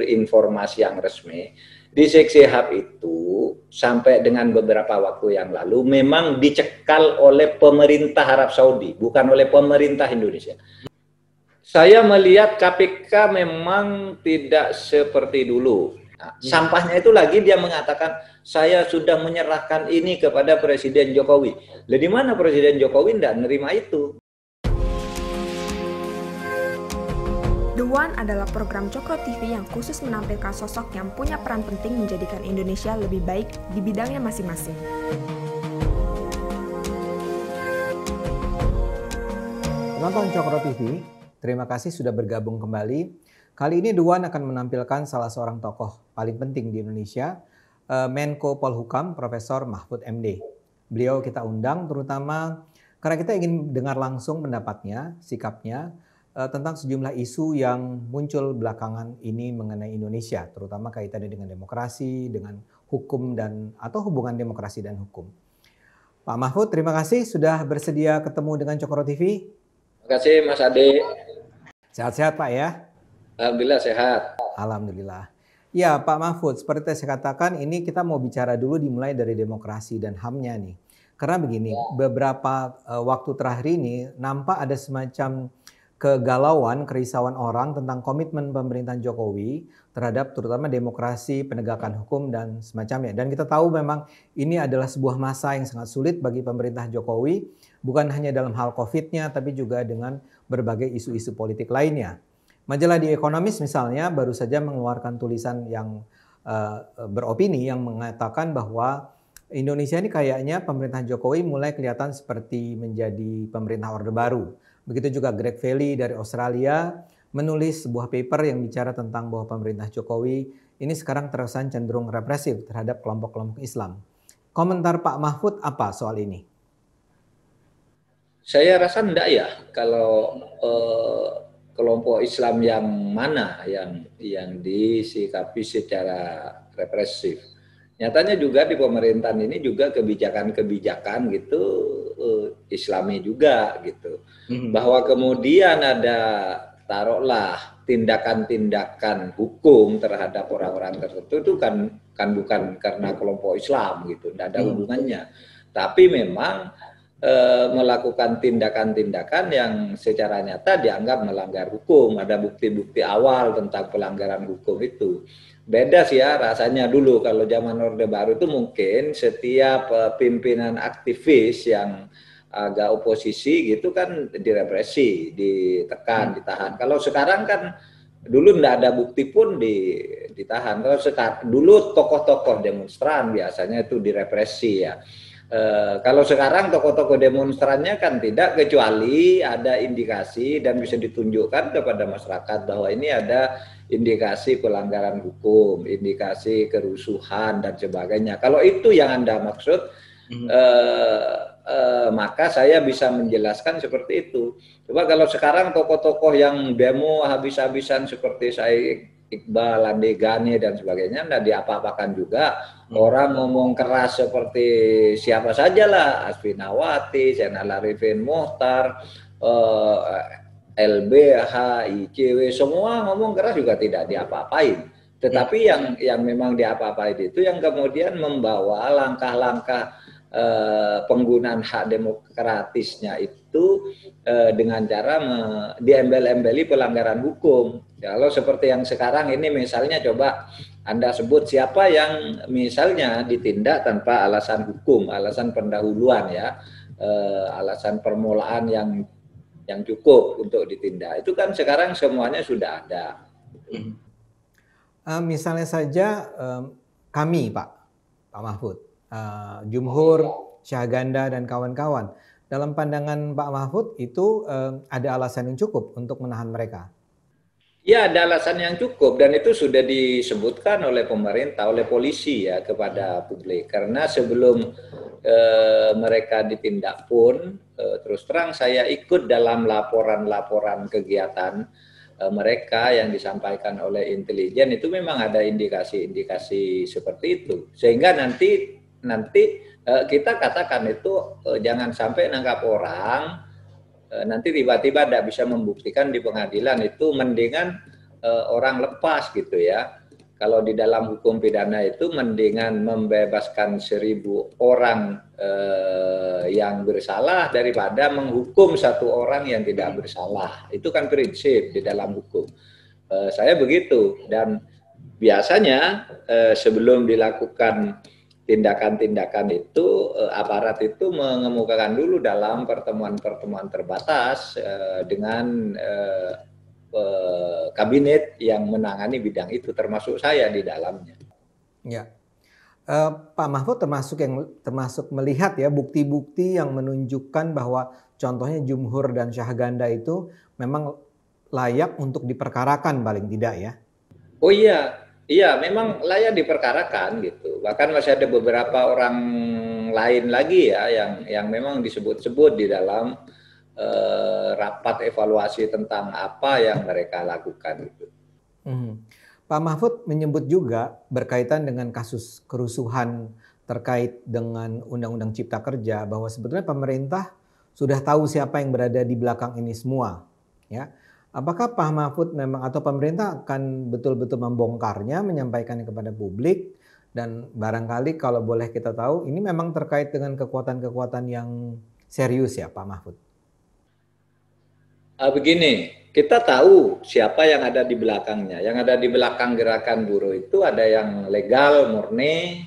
sumber informasi yang resmi, Rizik Syihab itu sampai dengan beberapa waktu yang lalu memang dicekal oleh pemerintah Arab Saudi, bukan oleh pemerintah Indonesia. Saya melihat KPK memang tidak seperti dulu. Nah, sampahnya itu lagi dia mengatakan, saya sudah menyerahkan ini kepada Presiden Jokowi. Lah di mana Presiden Jokowi tidak menerima itu? The One adalah program Cokro TV yang khusus menampilkan sosok yang punya peran penting menjadikan Indonesia lebih baik di bidangnya masing-masing. Penonton Cokro TV, terima kasih sudah bergabung kembali. Kali ini The One akan menampilkan salah seorang tokoh paling penting di Indonesia, Menko Polhukam Profesor Mahfud MD. Beliau kita undang terutama karena kita ingin dengar langsung pendapatnya, sikapnya, tentang sejumlah isu yang muncul belakangan ini mengenai Indonesia, terutama kaitannya dengan demokrasi, dengan hukum atau hubungan demokrasi dan hukum. Pak Mahfud, terima kasih sudah bersedia ketemu dengan Cokro TV. Terima kasih Mas Ade. Sehat-sehat Pak ya? Alhamdulillah sehat. Alhamdulillah. Ya Pak Mahfud, seperti saya katakan ini kita mau bicara dulu dimulai dari demokrasi dan HAM-nya nih. Karena begini, beberapa waktu terakhir ini nampak ada semacam kegalauan, kerisauan orang tentang komitmen pemerintahan Jokowi terhadap terutama demokrasi, penegakan hukum dan semacamnya. Dan kita tahu memang ini adalah sebuah masa yang sangat sulit bagi pemerintah Jokowi, bukan hanya dalam hal COVID-nya, tapi juga dengan berbagai isu-isu politik lainnya. Majalah The Economist misalnya baru saja mengeluarkan tulisan yang beropini yang mengatakan bahwa Indonesia ini kayaknya pemerintahan Jokowi mulai kelihatan seperti menjadi pemerintah Orde Baru. Begitu juga Greg Valley dari Australia menulis sebuah paper yang bicara tentang bahwa pemerintah Jokowi ini sekarang terkesan cenderung represif terhadap kelompok-kelompok Islam. Komentar Pak Mahfud apa soal ini? Saya rasa enggak ya kalau kelompok Islam yang mana yang disikapi secara represif. Nyatanya juga di pemerintahan ini juga kebijakan-kebijakan gitu Islami juga gitu. Bahwa kemudian ada taruhlah tindakan-tindakan hukum terhadap orang-orang tertentu itu kan bukan karena kelompok Islam gitu, tidak ada hubungannya. Tapi memang melakukan tindakan-tindakan yang secara nyata dianggap melanggar hukum, ada bukti-bukti awal tentang pelanggaran hukum itu. Beda sih ya rasanya dulu kalau zaman Orde Baru itu mungkin setiap pimpinan aktivis yang agak oposisi gitu kan direpresi, ditekan, ditahan. Kalau sekarang kan dulu tidak ada bukti pun ditahan. Kalau sekarang dulu tokoh-tokoh demonstran biasanya itu direpresi ya. Kalau sekarang tokoh-tokoh demonstrannya kan tidak, kecuali ada indikasi dan bisa ditunjukkan kepada masyarakat bahwa ini ada indikasi pelanggaran hukum, indikasi kerusuhan dan sebagainya. Kalau itu yang Anda maksud, maka saya bisa menjelaskan seperti itu. Coba kalau sekarang tokoh-tokoh yang demo habis-habisan seperti Syed Iqbal, Ande Gane dan sebagainya tidak diapa-apakan juga. Orang ngomong keras seperti siapa saja lah, Asfinawati, Zainal Arifin Mohtar, LBH, ICW, semua ngomong keras juga tidak diapa-apain. Tetapi yang memang diapa-apain itu yang kemudian membawa langkah-langkah penggunaan hak demokratisnya itu dengan cara diembel-embeli pelanggaran hukum. Kalau seperti yang sekarang ini misalnya coba Anda sebut siapa yang misalnya ditindak tanpa alasan hukum, alasan pendahuluan ya, alasan permulaan yang cukup untuk ditindak. Itu kan sekarang semuanya sudah ada. Misalnya saja kami Pak Mahfud, Jumhur, Syahganda dan kawan-kawan. Dalam pandangan Pak Mahfud itu ada alasan yang cukup untuk menahan mereka? Ya, ada alasan yang cukup dan itu sudah disebutkan oleh pemerintah, oleh polisi ya kepada publik. Karena sebelum mereka ditindak pun, terus terang saya ikut dalam laporan-laporan kegiatan mereka yang disampaikan oleh intelijen itu memang ada indikasi-indikasi seperti itu. Sehingga nanti kita katakan itu jangan sampai nangkap orang nanti tiba-tiba tidak bisa membuktikan di pengadilan, itu mendingan orang lepas gitu ya. Kalau di dalam hukum pidana itu mendingan membebaskan 1.000 orang yang bersalah daripada menghukum 1 orang yang tidak bersalah. Itu kan prinsip di dalam hukum. Saya begitu, dan biasanya sebelum dilakukan tindakan-tindakan itu aparat itu mengemukakan dulu dalam pertemuan-pertemuan terbatas dengan kabinet yang menangani bidang itu, termasuk saya di dalamnya. Ya, Pak Mahfud termasuk melihat ya bukti-bukti yang menunjukkan bahwa contohnya Jumhur dan Syahganda itu memang layak untuk diperkarakan paling tidak ya. Oh iya, iya memang layak diperkarakan gitu. Bahkan masih ada beberapa orang lain lagi ya yang memang disebut-sebut di dalam rapat evaluasi tentang apa yang mereka lakukan itu. Pak Mahfud menyebut juga berkaitan dengan kasus kerusuhan terkait dengan Undang-Undang Cipta Kerja bahwa sebetulnya pemerintah sudah tahu siapa yang berada di belakang ini semua. Ya, apakah Pak Mahfud memang atau pemerintah akan betul-betul membongkarnya, menyampaikannya kepada publik, dan barangkali kalau boleh kita tahu ini memang terkait dengan kekuatan-kekuatan yang serius ya Pak Mahfud? Begini, kita tahu siapa yang ada di belakangnya. Yang ada di belakang gerakan buruh itu ada yang legal, murni,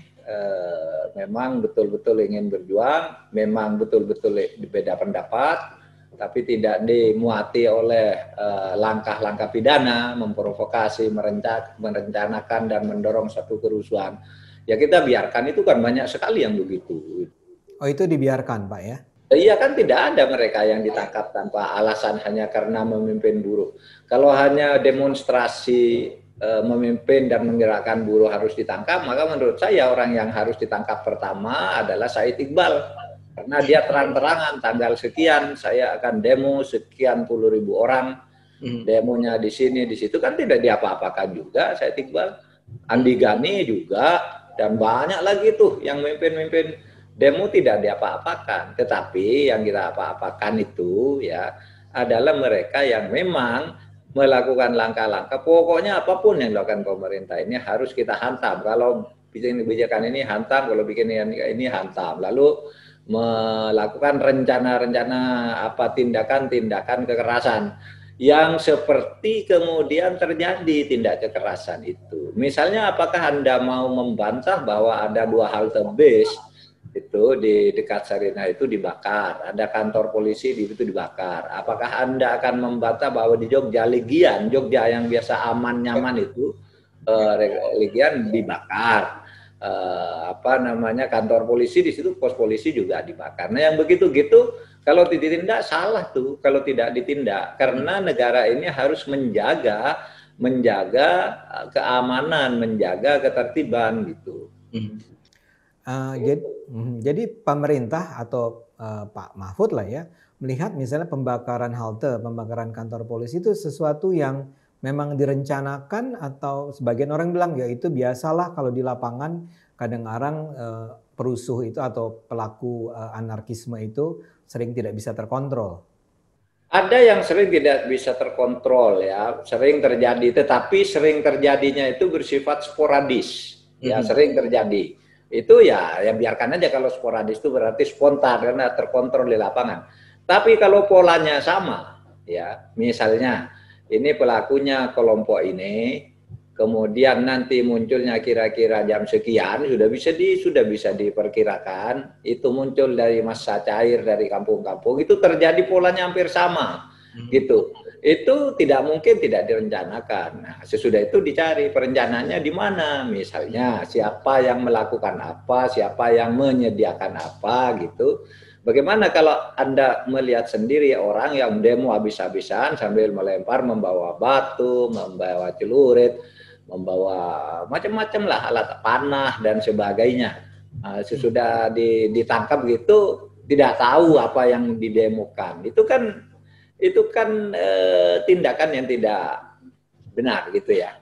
memang betul-betul ingin berjuang, memang betul-betul beda pendapat, tapi tidak dimuati oleh langkah-langkah pidana, memprovokasi, merencanakan dan mendorong satu kerusuhan. Ya kita biarkan, itu kan banyak sekali yang begitu. Oh itu dibiarkan Pak ya? Iya kan tidak ada mereka yang ditangkap tanpa alasan hanya karena memimpin buruh. Kalau hanya demonstrasi memimpin dan menggerakkan buruh harus ditangkap, maka menurut saya orang yang harus ditangkap pertama adalah Said Iqbal. Karena dia terang-terangan tanggal sekian saya akan demo sekian puluh ribu orang, demonya di sini di situ, kan tidak diapa-apakan juga Said Iqbal. Andi Gani juga, dan banyak lagi tuh yang memimpin demo tidak diapa-apakan. Tetapi yang kita apa-apakan itu ya adalah mereka yang memang melakukan langkah-langkah. Pokoknya apapun yang dilakukan pemerintah ini harus kita hantam. Kalau bikin kebijakan ini hantam, kalau bikin ini hantam. Lalu melakukan rencana-rencana apa tindakan-tindakan kekerasan yang seperti kemudian terjadi tindak kekerasan itu. Misalnya apakah Anda mau membantah bahwa ada 2 halte bis itu di dekat Sarinah itu dibakar, ada kantor polisi di itu dibakar. Apakah Anda akan membantah bahwa di Jogja Legian, Jogja yang biasa aman nyaman itu Legian dibakar, kantor polisi di situ, pos polisi juga dibakar. Nah yang begitu gitu kalau ditindak salah tuh kalau tidak ditindak, karena negara ini harus menjaga keamanan, menjaga ketertiban gitu. Jadi pemerintah atau Pak Mahfud lah ya melihat misalnya pembakaran halte, pembakaran kantor polisi itu sesuatu yang memang direncanakan, atau sebagian orang bilang ya itu biasalah kalau di lapangan kadang-kadang perusuh itu atau pelaku anarkisme itu sering tidak bisa terkontrol. Ada yang sering tidak bisa terkontrol ya, sering terjadi, tetapi sering terjadinya itu bersifat sporadis, ya sering terjadi. Itu ya biarkan aja kalau sporadis, itu berarti spontan karena terkontrol di lapangan. Tapi kalau polanya sama, ya misalnya ini pelakunya kelompok ini, kemudian nanti munculnya kira-kira jam sekian sudah bisa diperkirakan, itu muncul dari massa cair dari kampung-kampung, itu terjadi polanya hampir sama, gitu. Itu tidak mungkin tidak direncanakan. Nah, sesudah itu dicari perencanaannya di mana, misalnya siapa yang melakukan apa, siapa yang menyediakan apa, gitu. Bagaimana kalau Anda melihat sendiri orang yang demo habis-habisan sambil melempar, membawa batu, membawa celurit, membawa macam-macam lah, alat panah dan sebagainya. Nah, sesudah ditangkap gitu, tidak tahu apa yang didemokan. Itu kan tindakan yang tidak benar gitu ya.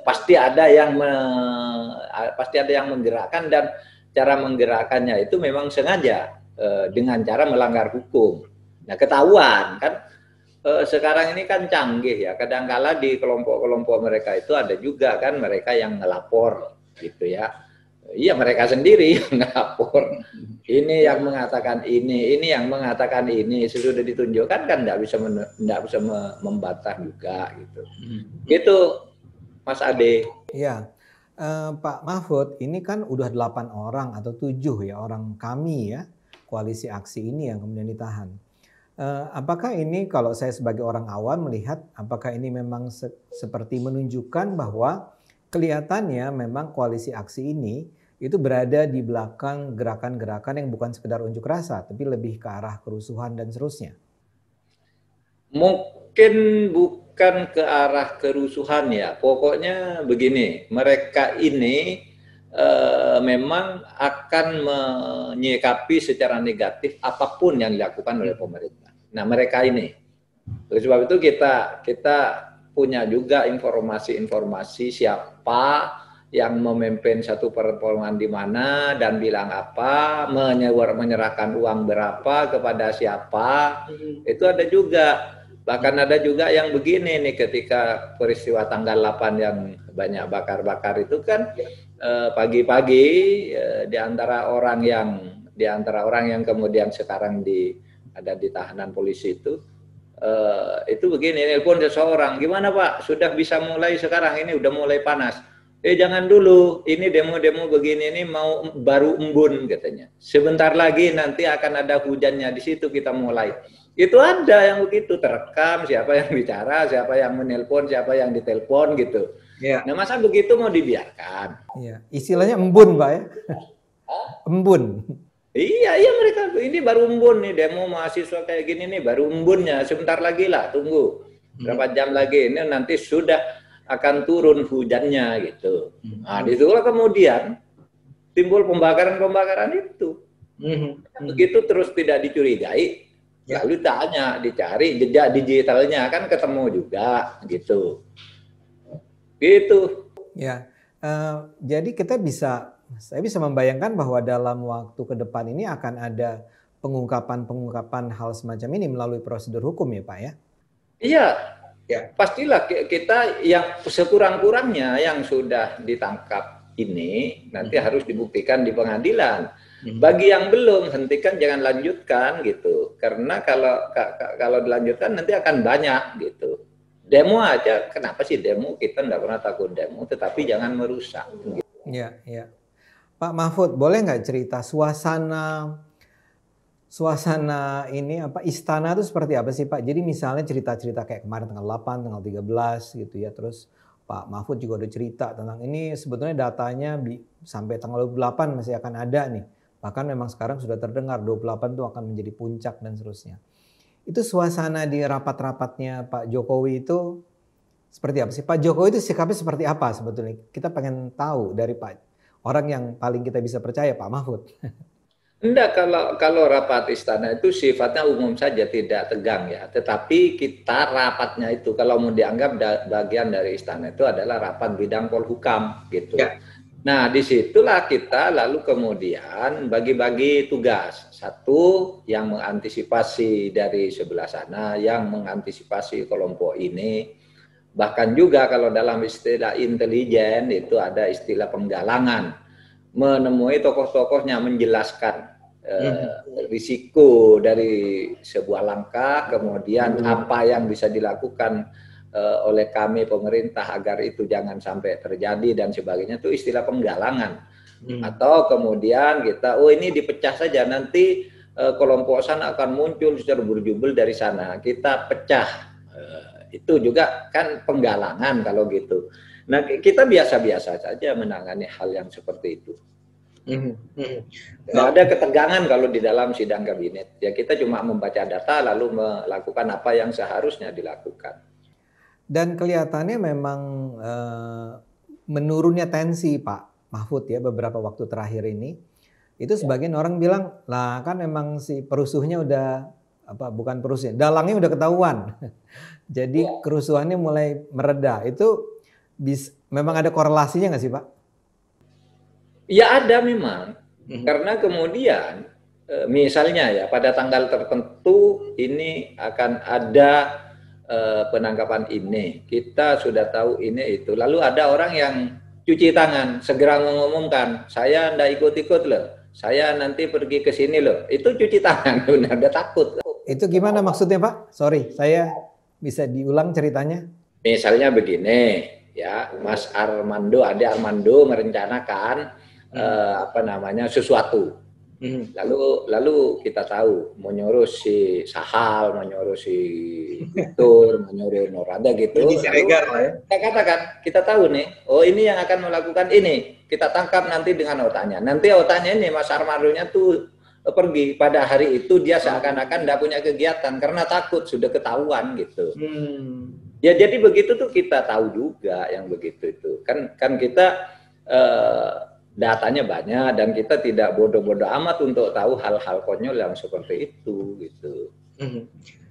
Pasti ada yang menggerakkan, dan cara menggerakkannya itu memang sengaja dengan cara melanggar hukum. Nah ketahuan kan, sekarang ini kan canggih ya. Kadangkala di kelompok-kelompok mereka itu ada juga kan mereka yang ngelapor gitu ya. Iya mereka sendiri yang ngelapor. Ini yang mengatakan ini yang mengatakan ini sudah ditunjukkan kan nggak bisa membantah juga gitu. Gitu Mas Ade. Iya. Pak Mahfud, ini kan udah 8 orang atau 7 ya orang kami ya, koalisi aksi ini yang kemudian ditahan. Apakah ini kalau saya sebagai orang awam melihat apakah ini memang seperti menunjukkan bahwa kelihatannya memang koalisi aksi ini itu berada di belakang gerakan-gerakan yang bukan sekedar unjuk rasa tapi lebih ke arah kerusuhan dan seterusnya? Mungkin bukan ke arah kerusuhan ya. Pokoknya begini, mereka ini memang akan menyikapi secara negatif apapun yang dilakukan oleh pemerintah. Nah, mereka ini. Oleh sebab itu kita punya juga informasi-informasi siapa yang memimpin satu pertemuan di mana dan bilang apa, menyerahkan uang berapa kepada siapa. Itu ada juga. Bahkan ada juga yang begini nih ketika peristiwa tanggal 8 yang banyak bakar-bakar itu kan pagi-pagi di antara orang yang kemudian sekarang ada di tahanan polisi itu begini, nelpon seseorang, gimana Pak, sudah bisa mulai sekarang, ini udah mulai panas. Jangan dulu, ini demo-demo begini ini mau baru embun katanya. Sebentar lagi nanti akan ada hujannya, di situ kita mulai. Itu ada yang begitu, terekam siapa yang bicara, siapa yang menelpon, siapa yang ditelepon gitu. Ya. Nah masa begitu mau dibiarkan? Iya, istilahnya embun Pak ya. Embun. Iya mereka ini baru embun nih, demo mahasiswa kayak gini nih baru embunnya, sebentar lagi lah, tunggu berapa jam lagi ini nanti sudah akan turun hujannya gitu. Nah, disitulah kemudian timbul pembakaran itu. Begitu terus tidak dicurigai, lalu dicari jejak digitalnya kan ketemu juga gitu. Gitu. Ya, jadi saya bisa membayangkan bahwa dalam waktu ke depan ini akan ada pengungkapan hal semacam ini melalui prosedur hukum ya Pak ya? Iya. Ya, pastilah kita yang sekurang-kurangnya yang sudah ditangkap ini nanti harus dibuktikan di pengadilan. Bagi yang belum, hentikan, jangan lanjutkan gitu. Karena kalau dilanjutkan nanti akan banyak gitu. Demo aja, kenapa sih demo? Kita nggak pernah takut demo, tetapi jangan merusak. Iya, iya. Pak Mahfud, boleh nggak cerita suasana ini istana itu seperti apa sih Pak? Jadi misalnya cerita-cerita kayak kemarin tanggal 8, tanggal 13 gitu ya. Terus Pak Mahfud juga udah cerita tentang ini sebetulnya datanya sampai tanggal 28 masih akan ada nih. Bahkan memang sekarang sudah terdengar 28 itu akan menjadi puncak dan seterusnya. Itu suasana di rapat-rapatnya Pak Jokowi itu seperti apa sih? Pak Jokowi itu sikapnya seperti apa sebetulnya? Kita pengen tahu dari orang yang paling kita bisa percaya, Pak Mahfud. Enggak, kalau rapat istana itu sifatnya umum saja, tidak tegang ya. Tetapi kita rapatnya itu kalau mau dianggap bagian dari istana itu adalah rapat bidang polhukam gitu. Ya. Nah disitulah kita lalu kemudian bagi-bagi tugas. Satu yang mengantisipasi dari sebelah sana, yang mengantisipasi kelompok ini. Bahkan juga kalau dalam istilah intelijen itu ada istilah penggalangan. Menemui tokoh-tokohnya menjelaskan risiko dari sebuah langkah, kemudian apa yang bisa dilakukan oleh kami pemerintah agar itu jangan sampai terjadi dan sebagainya, itu istilah penggalangan. Atau kemudian kita, ini dipecah saja, nanti kelompok sana akan muncul secara berjubel dari sana, kita pecah. Itu juga kan penggalangan kalau gitu. Nah, kita biasa-biasa saja menangani hal yang seperti itu. Nggak ada ketegangan kalau di dalam sidang kabinet. Ya kita cuma membaca data lalu melakukan apa yang seharusnya dilakukan. Dan kelihatannya memang menurunnya tensi Pak Mahfud ya beberapa waktu terakhir ini. Itu sebagian orang bilang, lah kan memang si perusuhnya udah bukan perusuhnya, dalangnya udah ketahuan. Jadi kerusuhannya mulai mereda. Itu memang ada korelasinya nggak sih Pak? Ya ada memang. Karena kemudian misalnya ya pada tanggal tertentu ini akan ada penangkapan ini, kita sudah tahu ini itu, lalu ada orang yang cuci tangan, segera mengumumkan, saya ndak ikut-ikut loh, saya nanti pergi ke sini loh, itu cuci tangan, udah takut. Itu gimana maksudnya Pak? Sorry, saya bisa diulang ceritanya? Misalnya begini, ya, Mas Armando, Ade Armando merencanakan sesuatu. Lalu kita tahu menyuruh si Sahal, menyuruh si Tur, menyuruh Norada gitu. Kita katakan, kita tahu nih, oh ini yang akan melakukan ini. Kita tangkap nanti dengan otaknya. Nanti otaknya ini Mas Armandonya tuh pergi pada hari itu dia seakan-akan tidak punya kegiatan karena takut sudah ketahuan gitu. Ya jadi begitu tuh kita tahu juga yang begitu itu. Kan kita datanya banyak dan kita tidak bodoh-bodoh amat untuk tahu hal-hal konyol yang seperti itu gitu.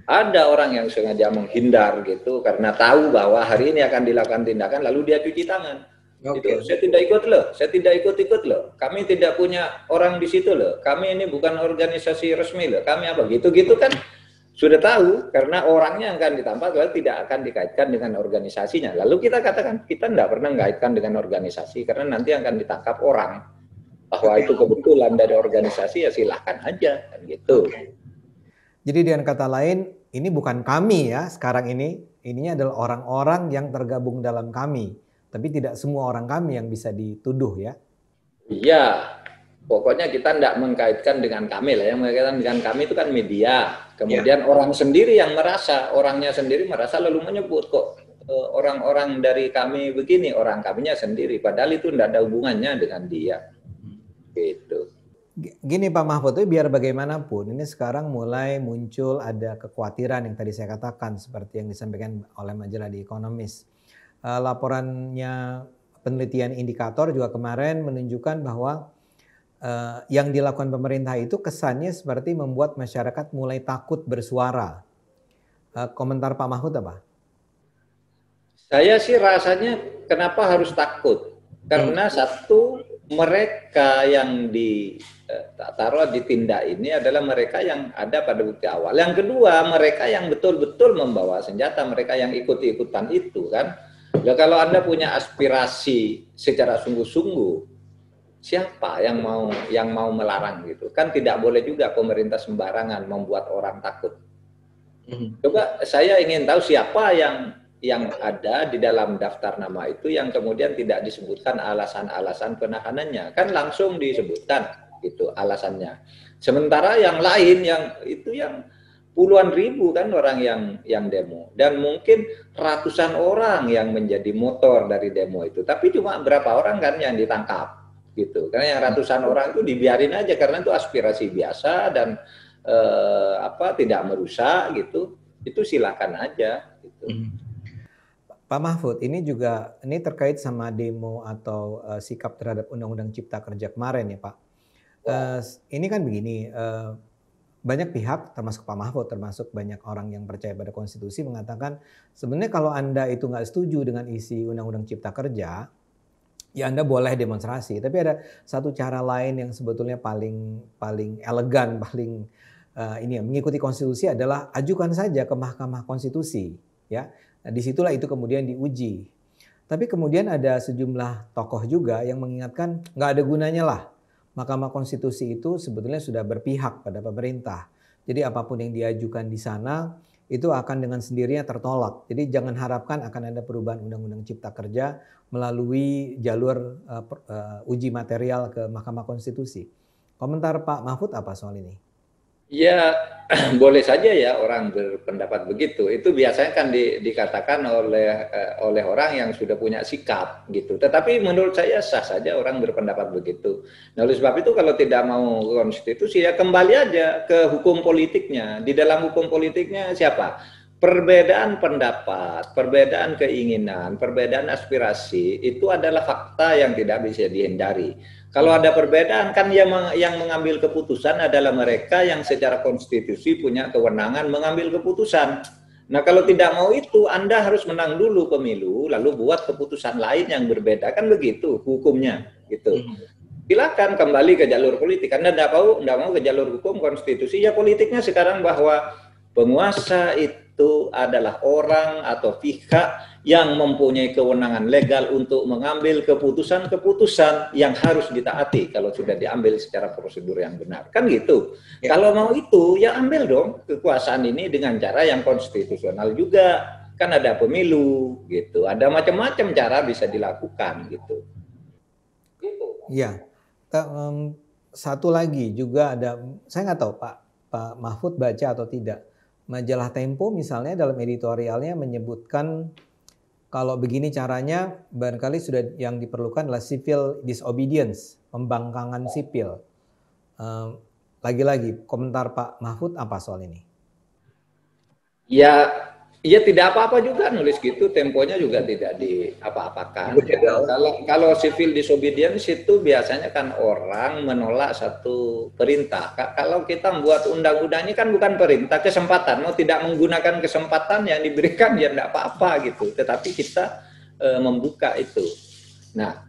Ada orang yang sengaja menghindar gitu karena tahu bahwa hari ini akan dilakukan tindakan lalu dia cuci tangan. Gitu. Saya tidak ikut loh, saya tidak ikut-ikut loh. Kami tidak punya orang di situ loh. Kami ini bukan organisasi resmi loh. Kami apa gitu-gitu kan sudah tahu karena orangnya yang akan ditangkap lalu tidak akan dikaitkan dengan organisasinya. Lalu kita katakan kita tidak pernah mengaitkan dengan organisasi karena nanti akan ditangkap orang. Bahwa itu kebetulan dari organisasi ya silahkan aja kan gitu. Jadi dengan kata lain ini bukan kami ya sekarang ininya adalah orang-orang yang tergabung dalam kami. Tapi tidak semua orang kami yang bisa dituduh ya. Iya. Pokoknya kita tidak mengkaitkan dengan kami lah, yang mengkaitkan dengan kami itu kan media. Kemudian orang sendiri yang merasa, orangnya sendiri merasa lalu menyebut kok orang-orang dari kami begini, orang kaminya sendiri. Padahal itu tidak ada hubungannya dengan dia. Gitu. Gini Pak Mahfud, biar bagaimanapun ini sekarang mulai muncul ada kekhawatiran yang tadi saya katakan seperti yang disampaikan oleh majalah The Economist. Laporannya penelitian indikator juga kemarin menunjukkan bahwa yang dilakukan pemerintah itu kesannya seperti membuat masyarakat mulai takut bersuara. Komentar Pak Mahfud apa? Saya sih rasanya kenapa harus takut? Karena satu, mereka yang taruh ditindak ini adalah mereka yang ada pada bukti awal. Yang kedua, mereka yang betul-betul membawa senjata, mereka yang ikut-ikutan itu kan. Ya, kalau Anda punya aspirasi secara sungguh-sungguh, siapa yang mau melarang gitu? Kan tidak boleh juga pemerintah sembarangan membuat orang takut. Coba saya ingin tahu siapa yang ada di dalam daftar nama itu yang kemudian tidak disebutkan alasan-alasan penahanannya. Kan langsung disebutkan gitu alasannya. Sementara yang lain yang puluhan ribu kan orang yang demo dan mungkin ratusan orang yang menjadi motor dari demo itu. Tapi cuma berapa orang kan yang ditangkap gitu. Karena yang ratusan orang itu dibiarin aja karena itu aspirasi biasa dan tidak merusak gitu. Itu silakan aja gitu. Pak Mahfud, ini terkait sama demo atau sikap terhadap Undang-Undang Cipta Kerja kemarin ya Pak. Ini kan begini, banyak pihak termasuk Pak Mahfud, termasuk banyak orang yang percaya pada konstitusi mengatakan sebenarnya kalau Anda itu nggak setuju dengan isi Undang-Undang Cipta Kerja, ya Anda boleh demonstrasi. Tapi ada satu cara lain yang sebetulnya paling elegan, mengikuti konstitusi adalah ajukan saja ke Mahkamah Konstitusi, ya. Nah, disitulah itu kemudian diuji. Tapi kemudian ada sejumlah tokoh juga yang mengingatkan nggak ada gunanya lah. Mahkamah Konstitusi itu sebetulnya sudah berpihak pada pemerintah. Jadi apapun yang diajukan di sana itu akan dengan sendirinya tertolak. Jadi jangan harapkan akan ada perubahan Undang-Undang Cipta Kerja melalui jalur uji material ke Mahkamah Konstitusi. Komentar Pak Mahfud apa soal ini? Ya boleh saja ya orang berpendapat begitu. Itu biasanya kan dikatakan oleh orang yang sudah punya sikap gitu. Tetapi menurut saya sah saja orang berpendapat begitu. Nah oleh sebab itu kalau tidak mau konstitusi ya kembali aja ke hukum politiknya. Di dalam hukum politiknya siapa? Perbedaan pendapat, perbedaan keinginan, perbedaan aspirasi itu adalah fakta yang tidak bisa dihindari. Kalau ada perbedaan kan yang mengambil keputusan adalah mereka yang secara konstitusi punya kewenangan mengambil keputusan. Nah kalau tidak mau itu Anda harus menang dulu pemilu lalu buat keputusan lain yang berbeda, kan begitu hukumnya gitu. Silakan kembali ke jalur politik. Anda tidak mau ke jalur hukum konstitusi ya politiknya sekarang bahwa penguasa itu itu adalah orang atau pihak yang mempunyai kewenangan legal untuk mengambil keputusan-keputusan yang harus ditaati kalau sudah diambil secara prosedur yang benar. Kan gitu. Ya. Kalau mau itu, ya ambil dong kekuasaan ini dengan cara yang konstitusional juga. Kan ada pemilu, gitu. Ada macam-macam cara bisa dilakukan, gitu. Iya. Satu lagi juga ada, saya nggak tahu Pak Mahfud baca atau tidak. Majalah Tempo misalnya dalam editorialnya menyebutkan kalau begini caranya barangkali sudah yang diperlukan adalah civil disobedience, pembangkangan sipil. Lagi-lagi komentar Pak Mahfud apa soal ini? Ya tidak apa-apa juga nulis gitu, temponya juga tidak diapa-apakan. Kalau civil disobedience itu biasanya kan orang menolak satu perintah. Kalau kita membuat undang-undang ini kan bukan perintah, kesempatan. Mau tidak menggunakan kesempatan yang diberikan ya tidak apa-apa gitu. Tetapi kita membuka itu. Nah,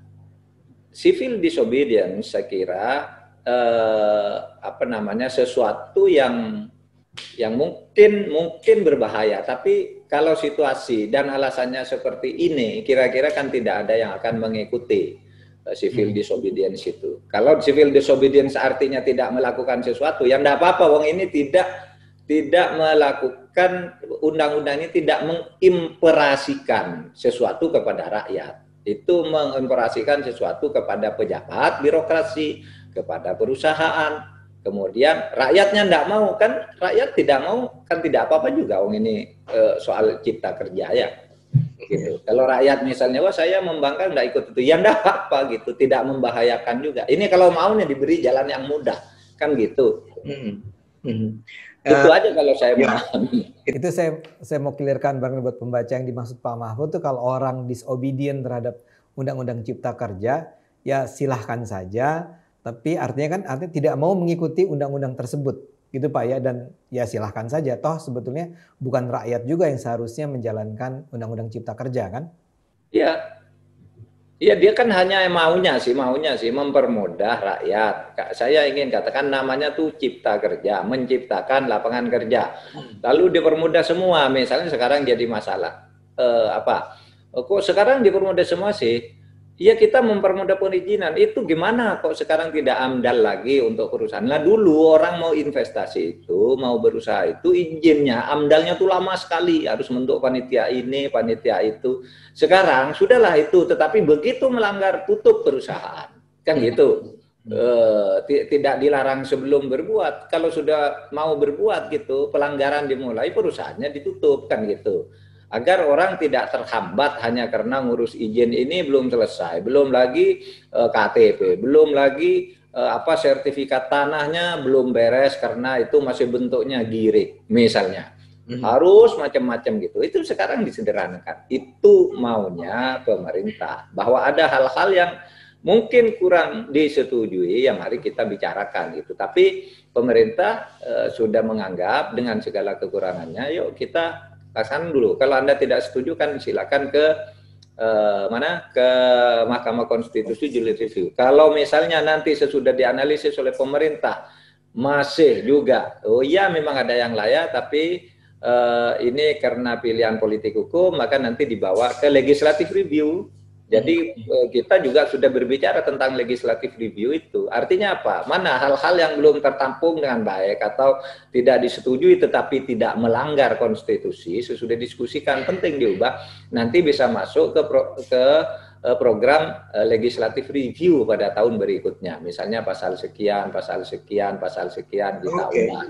civil disobedience saya kira sesuatu yang mungkin berbahaya, tapi kalau situasi dan alasannya seperti ini, kira-kira kan tidak ada yang akan mengikuti civil disobedience itu. Kalau civil disobedience artinya tidak melakukan sesuatu, ya enggak apa-apa, wong ini tidak melakukan, undang-undang ini tidak mengimperasikan sesuatu kepada rakyat. Itu mengimperasikan sesuatu kepada pejabat, birokrasi, kepada perusahaan. Kemudian rakyatnya tidak mau, kan rakyat tidak mau, kan tidak apa-apa juga ini soal cipta kerja ya. Gitu. Kalau rakyat misalnya, wah saya membangkang nggak ikut itu, ya tidak apa-apa gitu, tidak membahayakan juga. Ini kalau maunya diberi jalan yang mudah, kan gitu. Itu aja kalau saya memahami. Itu saya mau clearkan bareng buat pembaca yang dimaksud Pak Mahfud itu kalau orang disobedient terhadap Undang-Undang Cipta Kerja, ya silahkan saja. Tapi artinya tidak mau mengikuti undang-undang tersebut, gitu Pak ya, dan ya silahkan saja. Toh sebetulnya bukan rakyat juga yang seharusnya menjalankan Undang-Undang Cipta Kerja kan? Iya, dia kan hanya maunya sih mempermudah rakyat. Saya ingin katakan namanya tuh Cipta Kerja, menciptakan lapangan kerja. Lalu dipermudah semua. Misalnya sekarang jadi masalah kok sekarang dipermudah semua sih? Ya kita mempermudah perizinan, itu gimana kok sekarang tidak AMDAL lagi untuk perusahaan. Nah dulu orang mau investasi itu, mau berusaha itu izinnya, AMDALnya tuh lama sekali, harus membentuk panitia ini, panitia itu. Sekarang sudahlah itu, tetapi begitu melanggar tutup perusahaan, kan gitu. Tidak dilarang sebelum berbuat, kalau sudah mau berbuat gitu, pelanggaran dimulai, perusahaannya ditutup, kan gitu. Agar orang tidak terhambat hanya karena ngurus izin ini belum selesai, belum lagi KTP, belum lagi sertifikat tanahnya belum beres karena itu masih bentuknya girik misalnya. Harus macam-macam gitu. Itu sekarang disederhanakan. Itu maunya pemerintah, bahwa ada hal-hal yang mungkin kurang disetujui, ya mari kita bicarakan gitu. Tapi pemerintah sudah menganggap dengan segala kekurangannya, yuk kita laksanakan dulu. Kalau Anda tidak setuju kan silakan ke ke Mahkamah Konstitusi judicial review. Kalau misalnya nanti sesudah dianalisis oleh pemerintah masih juga, oh iya memang ada yang layak, tapi ini karena pilihan politik hukum, maka nanti dibawa ke legislative review. Jadi kita juga sudah berbicara tentang legislative review itu. Artinya apa? Mana hal-hal yang belum tertampung dengan baik atau tidak disetujui tetapi tidak melanggar konstitusi, sesudah diskusikan penting diubah, nanti bisa masuk ke program legislative review pada tahun berikutnya. Misalnya pasal sekian kita ubah.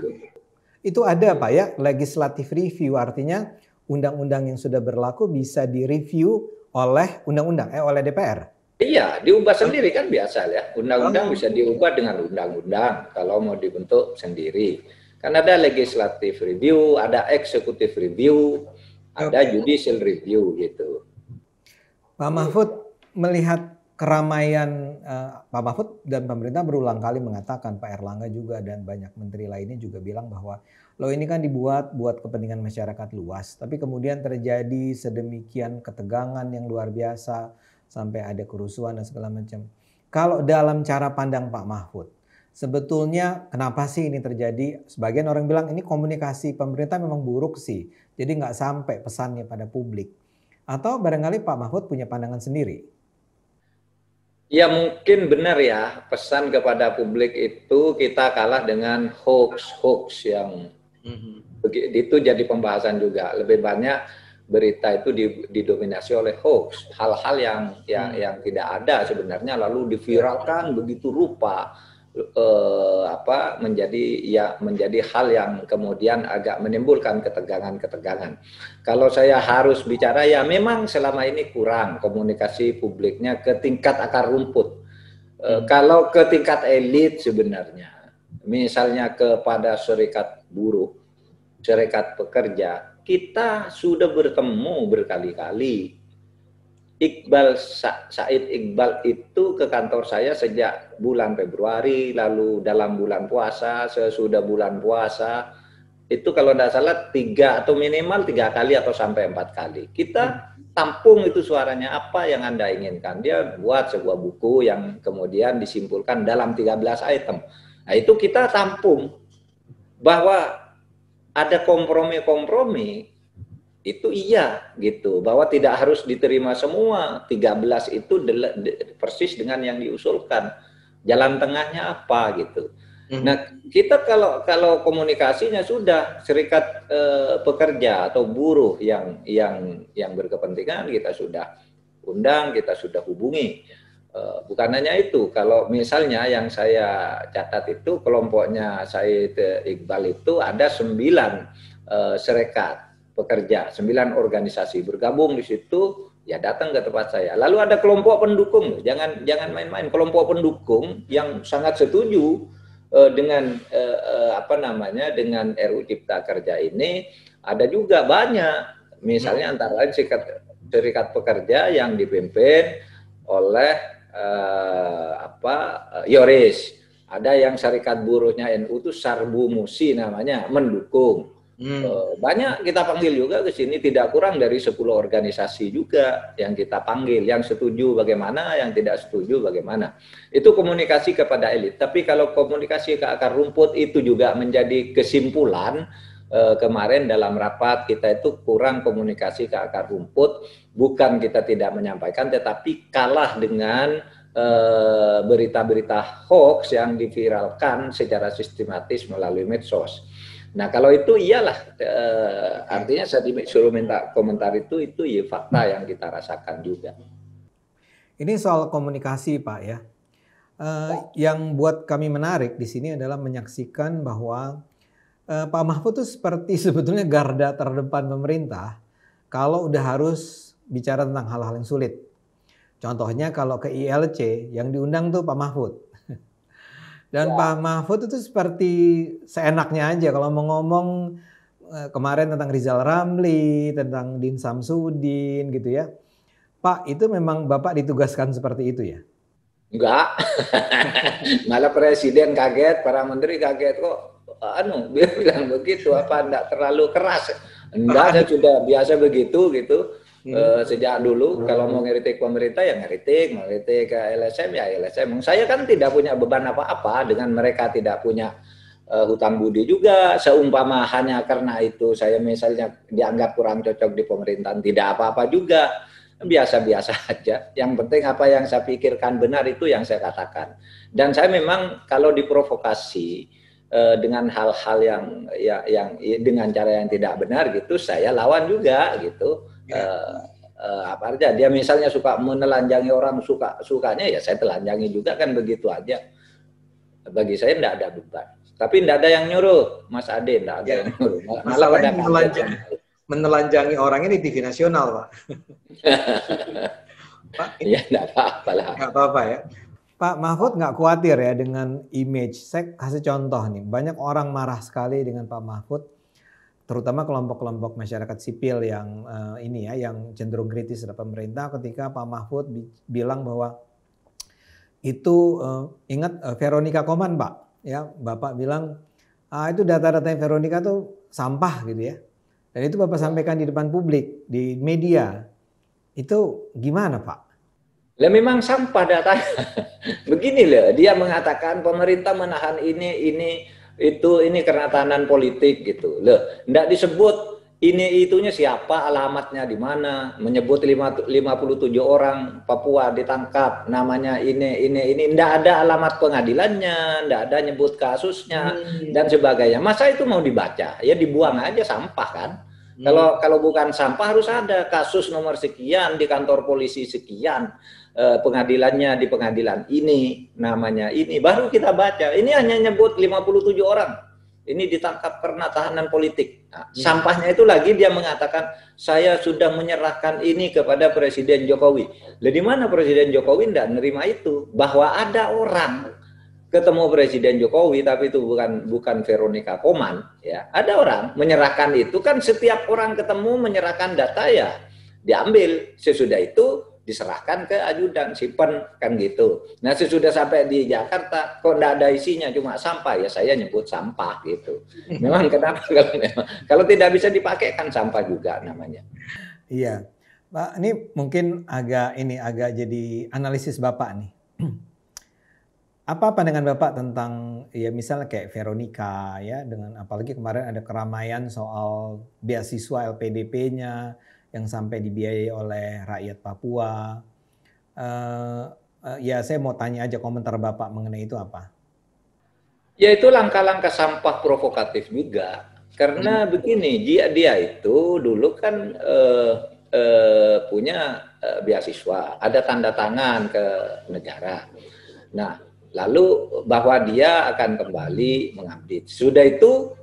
Itu ada Pak ya, legislative review, artinya undang-undang yang sudah berlaku bisa direview oleh undang-undang, oleh DPR? Iya, diubah sendiri kan biasa ya. Undang-undang bisa diubah dengan undang-undang kalau mau dibentuk sendiri. Kan ada legislative review, ada executive review, ada judicial review gitu. Pak Mahfud, melihat keramaian, Pak Mahfud dan pemerintah berulang kali mengatakan, Pak Erlangga juga dan banyak menteri lainnya juga bilang bahwa loh ini kan dibuat buat kepentingan masyarakat luas, tapi kemudian terjadi sedemikian ketegangan yang luar biasa sampai ada kerusuhan dan segala macam. Kalau dalam cara pandang Pak Mahfud, sebetulnya kenapa sih ini terjadi? Sebagian orang bilang ini komunikasi pemerintah memang buruk sih. jadi nggak sampai pesannya pada publik. Atau barangkali Pak Mahfud punya pandangan sendiri? Ya mungkin benar ya, pesan kepada publik itu kita kalah dengan hoax yang itu jadi pembahasan juga. Lebih banyak berita itu didominasi oleh hoax, hal-hal yang tidak ada sebenarnya lalu diviralkan begitu rupa, menjadi hal yang kemudian agak menimbulkan ketegangan. Kalau saya harus bicara ya memang selama ini kurang komunikasi publiknya ke tingkat akar rumput. Kalau ke tingkat elit sebenarnya, misalnya kepada serikat buruh, serikat pekerja, kita sudah bertemu berkali-kali. Said Iqbal itu ke kantor saya sejak bulan Februari, lalu dalam bulan puasa, sesudah bulan puasa, itu kalau tidak salah 3 atau minimal 3 kali atau sampai 4 kali. Kita tampung itu suaranya, apa yang Anda inginkan. Dia buat sebuah buku yang kemudian disimpulkan dalam 13 item. Nah itu kita tampung bahwa ada kompromi-kompromi. Itu iya gitu, bahwa tidak harus diterima semua 13 itu persis dengan yang diusulkan, jalan tengahnya apa gitu. Nah kita kalau komunikasinya sudah serikat pekerja atau buruh yang berkepentingan kita sudah undang, kita sudah hubungi. Bukan hanya itu, kalau misalnya yang saya catat itu kelompoknya Said Iqbal itu ada 9 serikat pekerja, 9 organisasi bergabung di situ, ya datang ke tempat saya. Lalu ada kelompok pendukung, jangan main-main, kelompok pendukung yang sangat setuju dengan dengan RUU Cipta Kerja ini. Ada juga banyak, misalnya antara lain serikat pekerja yang dipimpin oleh Yoris. Ada yang serikat buruhnya NU itu Sarbu Musi namanya, mendukung. Banyak kita panggil juga ke sini, tidak kurang dari 10 organisasi juga yang kita panggil, yang setuju bagaimana, yang tidak setuju bagaimana. Itu komunikasi kepada elit. Tapi kalau komunikasi ke akar rumput itu juga menjadi kesimpulan kemarin dalam rapat kita itu kurang komunikasi ke akar rumput, bukan kita tidak menyampaikan, tetapi kalah dengan berita-berita hoax yang diviralkan secara sistematis melalui medsos. Nah kalau itu iyalah, artinya saya disuruh minta komentar itu ya fakta yang kita rasakan juga. Ini soal komunikasi Pak ya. Yang buat kami menarik di sini adalah menyaksikan bahwa Pak Mahfud itu seperti sebetulnya garda terdepan pemerintah kalau udah harus bicara tentang hal-hal yang sulit. Contohnya kalau ke ILC yang diundang tuh Pak Mahfud. Dan Pak Mahfud itu seperti seenaknya aja kalau mau ngomong kemarin tentang Rizal Ramli, tentang Din Samsudin gitu ya. Pak, itu memang Bapak ditugaskan seperti itu ya? Enggak. Malah Presiden kaget, para menteri kaget kok dia bilang begitu, apa enggak terlalu keras. Enggak, saya sudah biasa begitu gitu. Sejak dulu kalau mau ngeritik pemerintah ya ngeritik, mau ngeritik ke LSM ya LSM. Saya kan tidak punya beban apa-apa dengan mereka, tidak punya hutang budi juga. Seumpama hanya karena itu saya misalnya dianggap kurang cocok di pemerintahan, tidak apa-apa juga. Biasa-biasa aja. Yang penting apa yang saya pikirkan benar itu yang saya katakan. Dan saya memang kalau diprovokasi dengan hal-hal yang dengan cara yang tidak benar gitu, saya lawan juga gitu. Apa aja dia misalnya suka menelanjangi orang, sukanya ya saya telanjangi juga, kan begitu aja. Bagi saya tidak ada beban. Tapi tidak ada yang nyuruh, Mas Ade, tidak ada yang nyuruh. Malah pada menelanjangi orang ini TV nasional, Pak. Pak, ya tidak apa-apa lah. Nggak apa-apa ya. Pak Mahfud nggak khawatir ya dengan image. Saya kasih contoh nih, banyak orang marah sekali dengan Pak Mahfud, terutama kelompok-kelompok masyarakat sipil yang yang cenderung kritis terhadap pemerintah ketika Pak Mahfud bilang bahwa itu ingat Veronica Koman Pak, ya Bapak bilang itu data-data Veronica tuh sampah gitu ya, dan itu Bapak sampaikan di depan publik di media, itu gimana Pak? Lah memang sampah datanya. Begini loh, dia mengatakan pemerintah menahan ini karena tahanan politik gitu. Loh, enggak disebut ini itunya siapa, alamatnya di mana, menyebut 57 orang Papua ditangkap, namanya ini, enggak ada alamat pengadilannya, enggak ada nyebut kasusnya dan sebagainya. Masa itu mau dibaca? Ya dibuang aja, sampah kan. Kalau bukan sampah harus ada kasus nomor sekian di kantor polisi sekian, pengadilannya di pengadilan ini, namanya ini, baru kita baca. Ini hanya nyebut 57 orang. Ini ditangkap karena tahanan politik. Nah, sampahnya itu lagi dia mengatakan, saya sudah menyerahkan ini kepada Presiden Jokowi. Lah di mana Presiden Jokowi tidak menerima itu? Bahwa ada orang ketemu Presiden Jokowi, tapi itu bukan Veronica Koman, ya. Ada orang menyerahkan itu, kan setiap orang ketemu menyerahkan data ya diambil. Sesudah itu diserahkan ke ajudan Sipen, kan gitu. Nah sesudah sampai di Jakarta kok enggak ada isinya, cuma sampah, ya saya nyebut sampah gitu. Memang kenapa kalau tidak bisa dipakai kan sampah juga namanya. Iya, Pak, ini mungkin agak jadi analisis Bapak nih. Apa pandangan Bapak tentang ya misalnya kayak Veronica ya, dengan apalagi kemarin ada keramaian soal beasiswa LPDP-nya yang sampai dibiayai oleh rakyat Papua. Ya saya mau tanya aja komentar Bapak mengenai itu apa? Ya itu langkah-langkah sampah provokatif juga. Karena begini, dia itu dulu kan punya beasiswa, ada tanda tangan ke negara. Nah, lalu bahwa dia akan kembali mengabdi. Sudah itu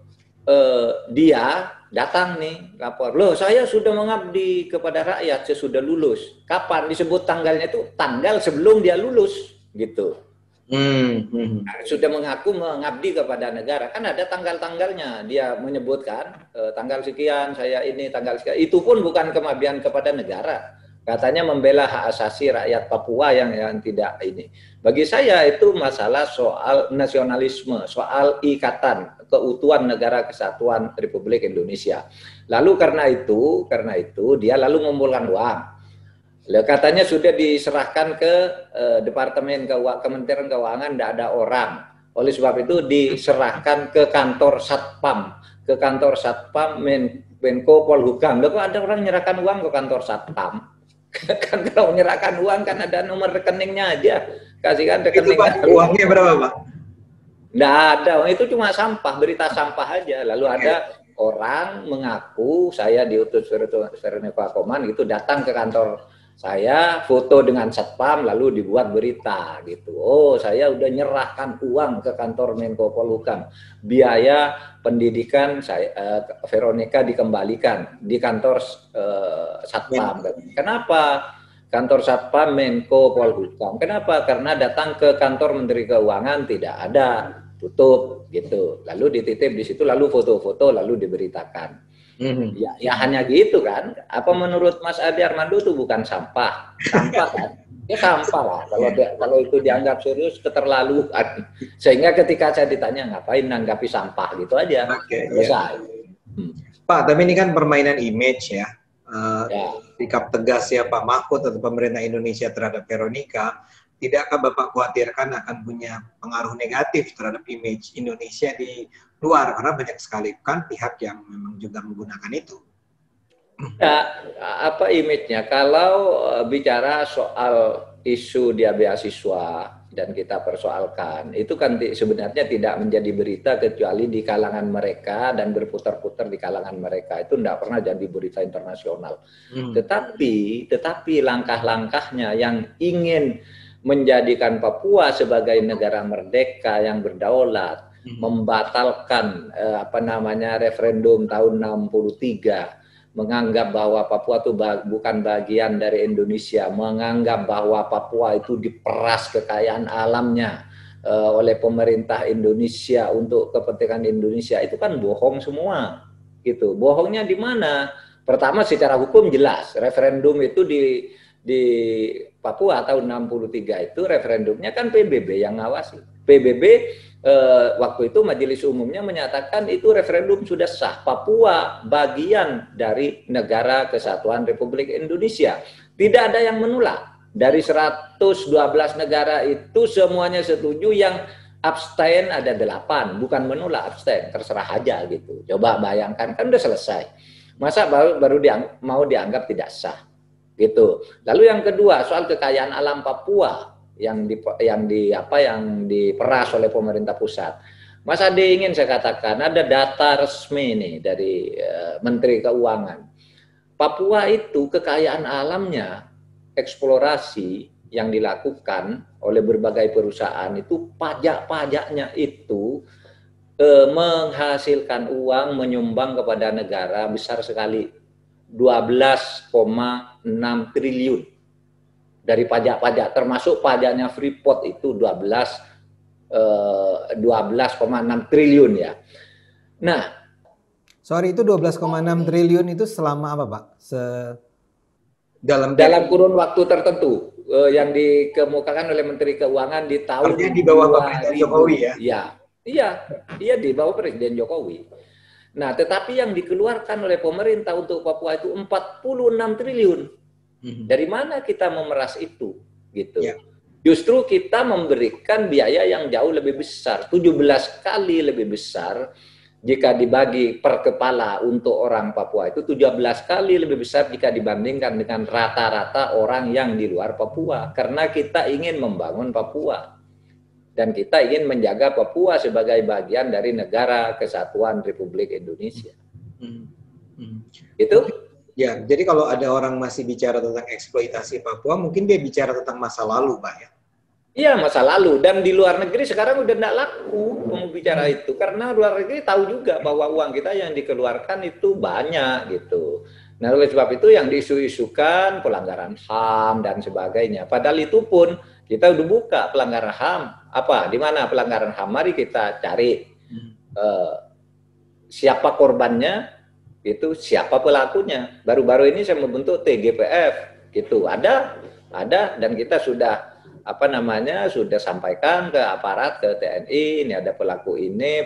dia datang nih lapor, loh saya sudah mengabdi kepada rakyat, saya sudah lulus. Kapan? Disebut tanggalnya itu tanggal sebelum dia lulus gitu. Sudah mengaku mengabdi kepada negara, kan ada tanggal-tanggalnya, dia menyebutkan tanggal sekian saya ini, tanggal sekian. Itu pun bukan kengabdian kepada negara, katanya membela hak asasi rakyat Papua yang tidak ini. Bagi saya itu masalah soal nasionalisme, soal ikatan keutuhan negara kesatuan Republik Indonesia. Lalu karena itu dia lalu mengumpulkan uang. Katanya sudah diserahkan ke Kementerian Keuangan, tidak ada orang. Oleh sebab itu diserahkan ke kantor Satpam, Menko Polhukam. Lalu ada orang menyerahkan uang ke kantor Satpam. Kan kalau menyerahkan uang kan ada nomor rekeningnya aja. Kasihkan rekeningnya. Itu Pak, uangnya berapa Pak? Nggak ada, itu cuma sampah, berita sampah aja. Lalu ada orang mengaku saya diutus Veronica Koman gitu, datang ke kantor saya, foto dengan Satpam, lalu dibuat berita gitu. Oh, saya udah nyerahkan uang ke kantor Menko Polhukam, biaya pendidikan saya Veronica dikembalikan di kantor Satpam. Kenapa? Kantor Satpam Menko Polhukam. Kenapa? Karena datang ke kantor Menteri Keuangan tidak ada, tutup gitu. Lalu dititip di situ, lalu foto-foto, lalu diberitakan. Ya hanya gitu kan. Apa menurut Mas Adi Armando itu bukan sampah? Sampah kan? Ya sampah lah. Kalau itu dianggap serius, keterlaluan. Sehingga ketika saya ditanya ngapain nanggapi sampah gitu aja. Selesai. Pak, tapi ini kan permainan image ya. Sikap tegas ya Pak Mahfud atau pemerintah Indonesia terhadap Veronica, tidakkah Bapak khawatirkan akan punya pengaruh negatif terhadap image Indonesia di luar, karena banyak sekali kan pihak yang memang juga menggunakan itu? Ya, apa image-nya? Kalau bicara soal isu dia beasiswa dan kita persoalkan, itu kan sebenarnya tidak menjadi berita kecuali di kalangan mereka dan berputar-putar di kalangan mereka. Itu tidak pernah jadi berita internasional. Tetapi langkah-langkahnya yang ingin menjadikan Papua sebagai negara merdeka yang berdaulat, membatalkan referendum tahun 63, menganggap bahwa Papua itu bukan bagian dari Indonesia, menganggap bahwa Papua itu diperas kekayaan alamnya oleh pemerintah Indonesia untuk kepentingan Indonesia, itu kan bohong semua gitu. Bohongnya di mana? Pertama, secara hukum jelas, referendum itu di Papua tahun 63 itu referendumnya kan PBB yang ngawasi. PBB waktu itu Majelis Umumnya menyatakan itu referendum sudah sah. Papua bagian dari negara kesatuan Republik Indonesia. Tidak ada yang menolak. Dari 112 negara itu semuanya setuju, yang abstain ada 8. Bukan menolak, abstain. Terserah aja gitu. Coba bayangkan, kan udah selesai. Masa baru mau dianggap tidak sah, gitu. Lalu yang kedua soal kekayaan alam Papua yang diperas oleh pemerintah pusat. Mas Ade ingin saya katakan ada data resmi nih dari Menteri Keuangan. Papua itu kekayaan alamnya, eksplorasi yang dilakukan oleh berbagai perusahaan itu pajak-pajaknya itu menghasilkan uang, menyumbang kepada negara besar sekali, 12,6 triliun dari pajak-pajak, termasuk pajaknya Freeport itu 12,6 triliun ya. Nah, sorry, itu 12,6 triliun itu selama apa, Pak? Dalam kurun waktu tertentu yang dikemukakan oleh Menteri Keuangan di tahun di bawah pemerintahan Jokowi ya? Iya, di bawah Presiden Jokowi. Nah, tetapi yang dikeluarkan oleh pemerintah untuk Papua itu 46 triliun. Dari mana kita memeras itu? Gitu. Ya. Justru kita memberikan biaya yang jauh lebih besar, 17 kali lebih besar jika dibagi per kepala untuk orang Papua itu 17 kali lebih besar jika dibandingkan dengan rata-rata orang yang di luar Papua. Karena kita ingin membangun Papua. Dan kita ingin menjaga Papua sebagai bagian dari negara kesatuan Republik Indonesia. Itu? Ya, jadi kalau ada orang masih bicara tentang eksploitasi Papua, mungkin dia bicara tentang masa lalu, Pak ya? Iya, masa lalu. Dan di luar negeri sekarang udah tidak laku bicara itu. Karena luar negeri tahu juga bahwa uang kita yang dikeluarkan itu banyak gitu. Nah, oleh sebab itu yang diisu-isukan pelanggaran HAM dan sebagainya. Padahal itu pun kita udah buka pelanggaran HAM. Apa? Di mana pelanggaran HAM? Mari kita cari siapa korbannya, itu siapa pelakunya. Baru-baru ini saya membentuk TGPF, gitu. Ada dan kita sudah sudah sampaikan ke aparat, ke TNI, ini ada pelaku ini,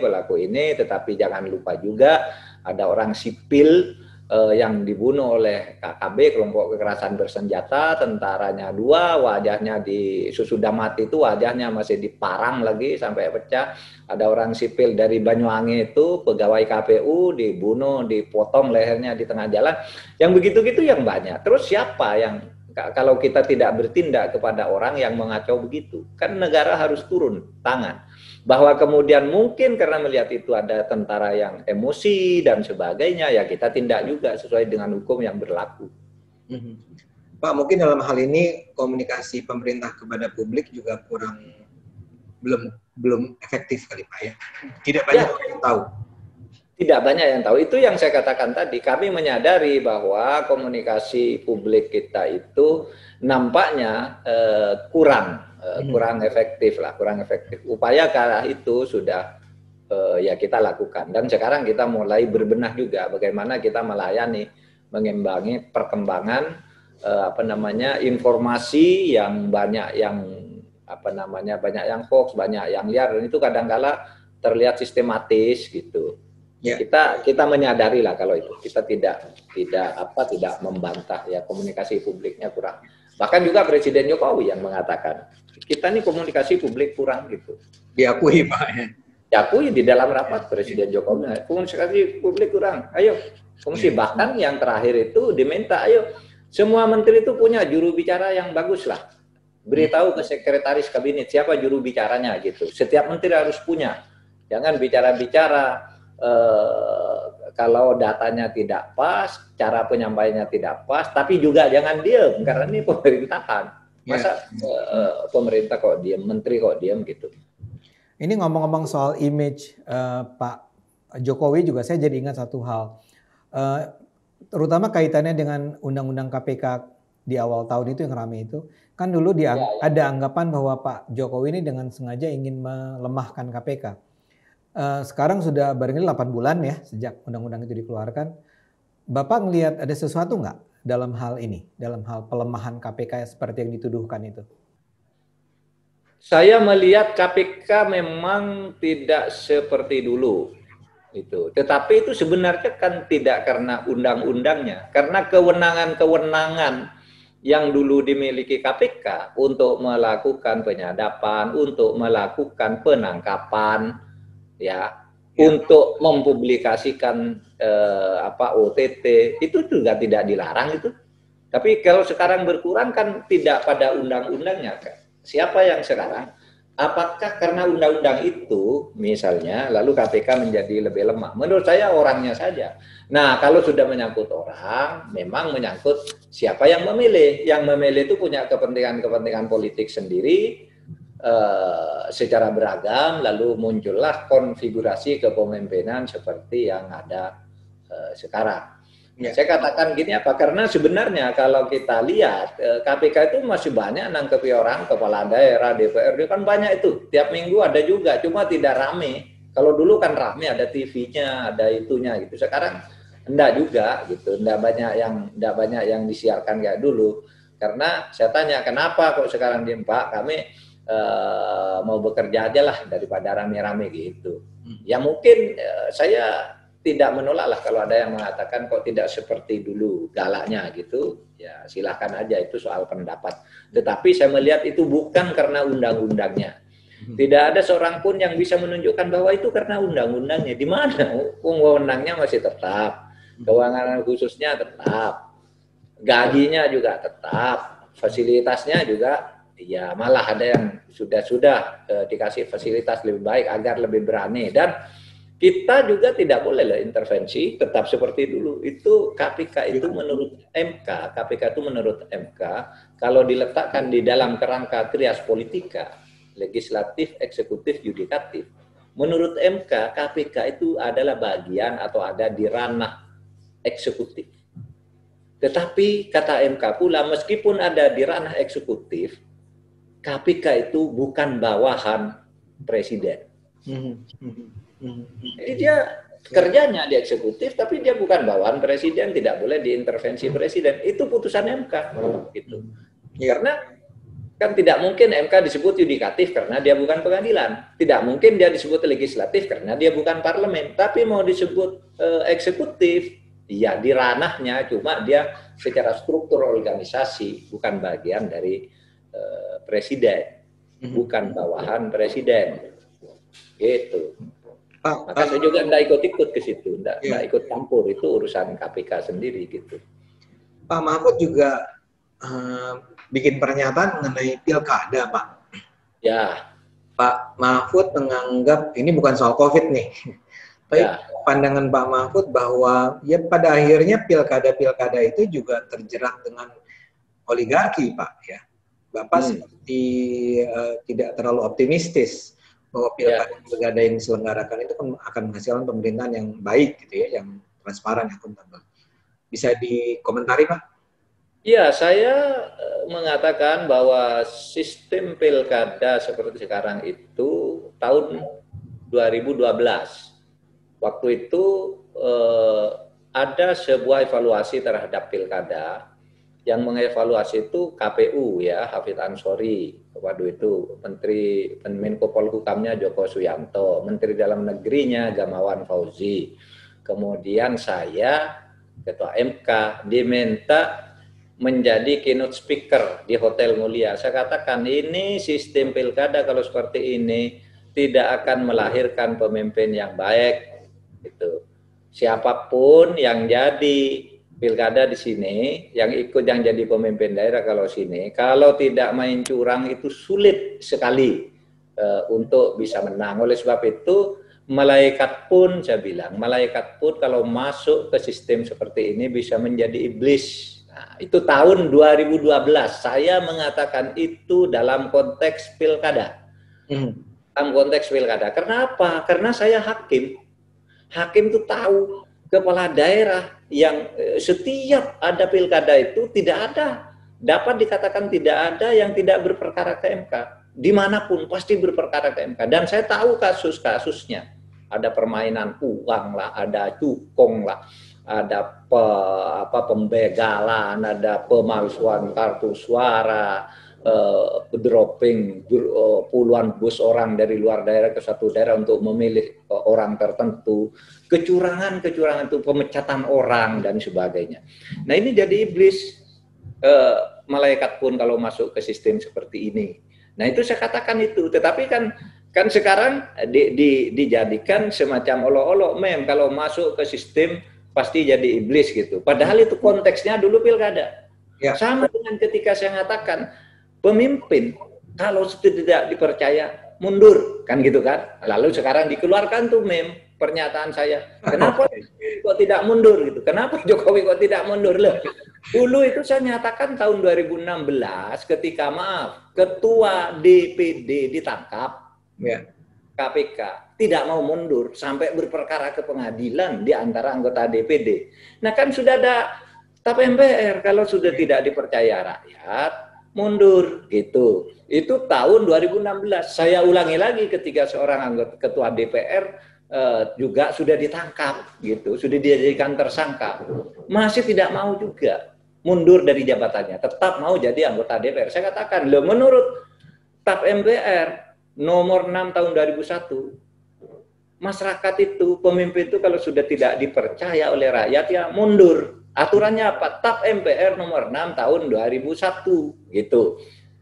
tetapi jangan lupa juga ada orang sipil yang dibunuh oleh KKB, kelompok kekerasan bersenjata, tentaranya 2, wajahnya sudah mati itu wajahnya masih diparang lagi sampai pecah. Ada orang sipil dari Banyuwangi itu, pegawai KPU, dibunuh, dipotong lehernya di tengah jalan. Yang begitu-gitu yang banyak. Terus siapa yang, kalau kita tidak bertindak kepada orang yang mengacau begitu, kan negara harus turun tangan. Bahwa kemudian mungkin karena melihat itu ada tentara yang emosi dan sebagainya, ya kita tindak juga sesuai dengan hukum yang berlaku. Pak, mungkin dalam hal ini komunikasi pemerintah kepada publik juga belum efektif kali Pak ya. Tidak banyak orang yang tahu. Tidak banyak yang tahu. Itu yang saya katakan tadi. Kami menyadari bahwa komunikasi publik kita itu nampaknya kurang efektif lah, kurang efektif. Upaya ke arah itu sudah ya kita lakukan. Dan sekarang kita mulai berbenah juga bagaimana kita melayani, mengimbangi perkembangan informasi yang banyak yang banyak yang hoax, banyak yang liar, dan itu kadang-kala terlihat sistematis gitu. Ya. Kita menyadari lah kalau itu kita tidak membantah ya, komunikasi publiknya kurang. Bahkan juga Presiden Jokowi yang mengatakan kita ini komunikasi publik kurang gitu. Diakui Pak ya. Diakui di dalam rapat Presiden Jokowi, komunikasi publik kurang. Ayo, bahkan yang terakhir itu diminta, ayo semua menteri itu punya juru bicara yang bagus lah. Beritahu ke sekretaris kabinet siapa juru bicaranya gitu. Setiap menteri harus punya. Jangan bicara-bicara kalau datanya tidak pas, cara penyampaiannya tidak pas, tapi juga jangan diam karena ini pemerintahan. Masa pemerintah kok diam, menteri kok diam gitu. Ini ngomong-ngomong soal image Pak Jokowi juga saya jadi ingat satu hal, terutama kaitannya dengan Undang-Undang KPK di awal tahun itu yang ramai itu, kan dulu ada anggapan bahwa Pak Jokowi ini dengan sengaja ingin melemahkan KPK. Sekarang sudah barangkali 8 bulan ya sejak undang-undang itu dikeluarkan. Bapak ngelihat ada sesuatu nggak dalam hal ini, dalam hal pelemahan KPK seperti yang dituduhkan itu? Saya melihat KPK memang tidak seperti dulu. Tetapi itu sebenarnya kan tidak karena undang-undangnya, karena kewenangan-kewenangan yang dulu dimiliki KPK untuk melakukan penyadapan, untuk melakukan penangkapan, ya untuk mempublikasikan OTT itu juga tidak dilarang itu. Tapi kalau sekarang berkurang kan tidak pada undang-undangnya kan. Siapa yang sekarang? Apakah karena undang-undang itu misalnya lalu KPK menjadi lebih lemah? Menurut saya orangnya saja. Nah, kalau sudah menyangkut orang, memang menyangkut siapa yang memilih. Yang memilih itu punya kepentingan-kepentingan politik sendiri secara beragam, lalu muncullah konfigurasi kepemimpinan seperti yang ada sekarang. Ya. Saya katakan gini apa? Karena sebenarnya kalau kita lihat KPK itu masih banyak nangkepi orang, kepala daerah, DPRD kan banyak itu. Tiap minggu ada juga, cuma tidak rame. Kalau dulu kan rame, ada TV-nya, ada itunya gitu. Sekarang enggak juga gitu, enggak banyak yang disiarkan kayak dulu. Karena saya tanya kenapa kok sekarang diem Pak, kami mau bekerja aja lah daripada rame-rame gitu. Ya mungkin saya tidak menolak lah kalau ada yang mengatakan kok tidak seperti dulu galaknya gitu, ya silahkan aja, itu soal pendapat. Tetapi saya melihat itu bukan karena undang-undangnya. Tidak ada seorang pun yang bisa menunjukkan bahwa itu karena undang-undangnya. Di mana? Wewenangnya masih tetap, kewenangan khususnya tetap, gajinya juga tetap, fasilitasnya juga, ya malah ada yang sudah dikasih fasilitas lebih baik agar lebih berani. Dan kita juga tidak boleh lah intervensi, tetap seperti dulu. Itu KPK itu menurut MK, kalau diletakkan di dalam kerangka trias politika, legislatif, eksekutif, yudikatif, menurut MK, KPK itu adalah bagian atau ada di ranah eksekutif. Tetapi kata MK pula, meskipun ada di ranah eksekutif, KPK itu bukan bawahan presiden. Jadi dia kerjanya di eksekutif, tapi dia bukan bawahan presiden, tidak boleh diintervensi presiden. Itu putusan MK, gitu. Karena kan tidak mungkin MK disebut yudikatif karena dia bukan pengadilan, tidak mungkin dia disebut legislatif karena dia bukan parlemen. Tapi mau disebut eksekutif, ya di ranahnya, cuma dia secara struktur organisasi bukan bagian dari presiden, bukan bawahan presiden, gitu. Maka saya juga tidak ikut-ikut ke situ, tidak ikut campur, itu urusan KPK sendiri gitu. Pak Mahfud juga bikin pernyataan mengenai pilkada, Pak. Ya. Pak Mahfud menganggap ini bukan soal COVID nih, tapi pandangan Pak Mahfud bahwa ya pada akhirnya pilkada-pilkada itu juga terjerat dengan oligarki, Pak. Ya, Bapak seperti tidak terlalu optimistis bahwa pilkada yang diselenggarakan itu akan menghasilkan pemerintahan yang baik gitu ya, yang transparan, akuntabel. Bisa dikomentari, Pak? Iya, saya mengatakan bahwa sistem pilkada seperti sekarang itu tahun 2012. Waktu itu ada sebuah evaluasi terhadap pilkada. Yang mengevaluasi itu KPU ya, Hafidz Ansori. Waduh itu Menteri Menko Polhukamnya Joko Suyanto, Menteri Dalam Negerinya Gamawan Fauzi. Kemudian saya Ketua MK diminta menjadi keynote speaker di Hotel Mulia. Saya katakan ini sistem pilkada kalau seperti ini tidak akan melahirkan pemimpin yang baik. Gitu. Siapapun yang jadi pilkada di sini, yang ikut yang jadi pemimpin daerah kalau sini, kalau tidak main curang itu sulit sekali untuk bisa menang. Oleh sebab itu, malaikat pun saya bilang, malaikat pun kalau masuk ke sistem seperti ini bisa menjadi iblis. Nah, itu tahun 2012. Saya mengatakan itu dalam konteks pilkada. Dalam konteks pilkada. Kenapa? Karena saya hakim. Hakim itu tahu kepala daerah yang setiap ada pilkada itu tidak ada, dapat dikatakan tidak ada yang tidak berperkara ke MK. Dimanapun pasti berperkara ke MK. Dan saya tahu kasus-kasusnya. Ada permainan uang lah, ada cukong lah, ada pembegalan, ada pemalsuan kartu suara, dropping puluhan bus orang dari luar daerah ke satu daerah untuk memilih orang tertentu, kecurangan itu, pemecatan orang dan sebagainya. Nah ini jadi iblis, malaikat pun kalau masuk ke sistem seperti ini. Nah itu saya katakan itu, tetapi kan Kan sekarang dijadikan semacam olok-olok mem kalau masuk ke sistem pasti jadi iblis gitu. Padahal itu konteksnya dulu pilkada. Ya. Sama dengan ketika saya mengatakan pemimpin kalau tidak dipercaya mundur kan gitu kan. Lalu sekarang dikeluarkan tuh mem pernyataan saya. Kenapa kok tidak mundur gitu? Kenapa Jokowi kok tidak mundur loh? Dulu itu saya nyatakan tahun 2016 ketika ketua DPD ditangkap. Ya. KPK tidak mau mundur sampai berperkara ke pengadilan di antara anggota DPD. Nah kan sudah ada TAP MPR kalau sudah tidak dipercaya rakyat mundur gitu. Itu tahun 2016. Saya ulangi lagi ketika seorang anggota ketua DPR juga sudah ditangkap gitu, sudah dijadikan tersangka. Masih tidak mau juga mundur dari jabatannya, tetap mau jadi anggota DPR. Saya katakan, loh menurut TAP MPR nomor 6 tahun 2001, masyarakat itu, pemimpin itu kalau sudah tidak dipercaya oleh rakyat ya mundur. Aturannya apa? TAP MPR nomor 6 tahun 2001 gitu.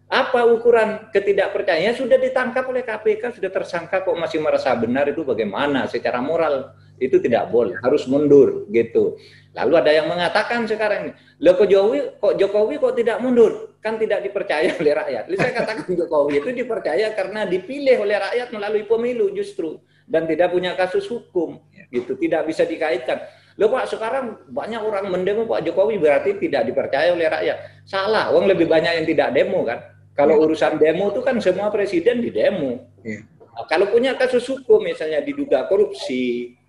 Apa ukuran ketidakpercayaan? Sudah ditangkap oleh KPK, sudah tersangka kok masih merasa benar, itu bagaimana? Secara moral itu tidak boleh, harus mundur gitu. Lalu ada yang mengatakan sekarang, loh kok Jokowi kok tidak mundur? Kan tidak dipercaya oleh rakyat. Lalu saya katakan Jokowi itu dipercaya karena dipilih oleh rakyat melalui pemilu justru dan tidak punya kasus hukum gitu, tidak bisa dikaitkan. Loh Pak, sekarang banyak orang mendemo Pak Jokowi berarti tidak dipercaya oleh rakyat. Salah, orang lebih banyak yang tidak demo kan. Kalau urusan demo itu kan semua presiden di demo. Nah, kalau punya kasus hukum misalnya diduga korupsi,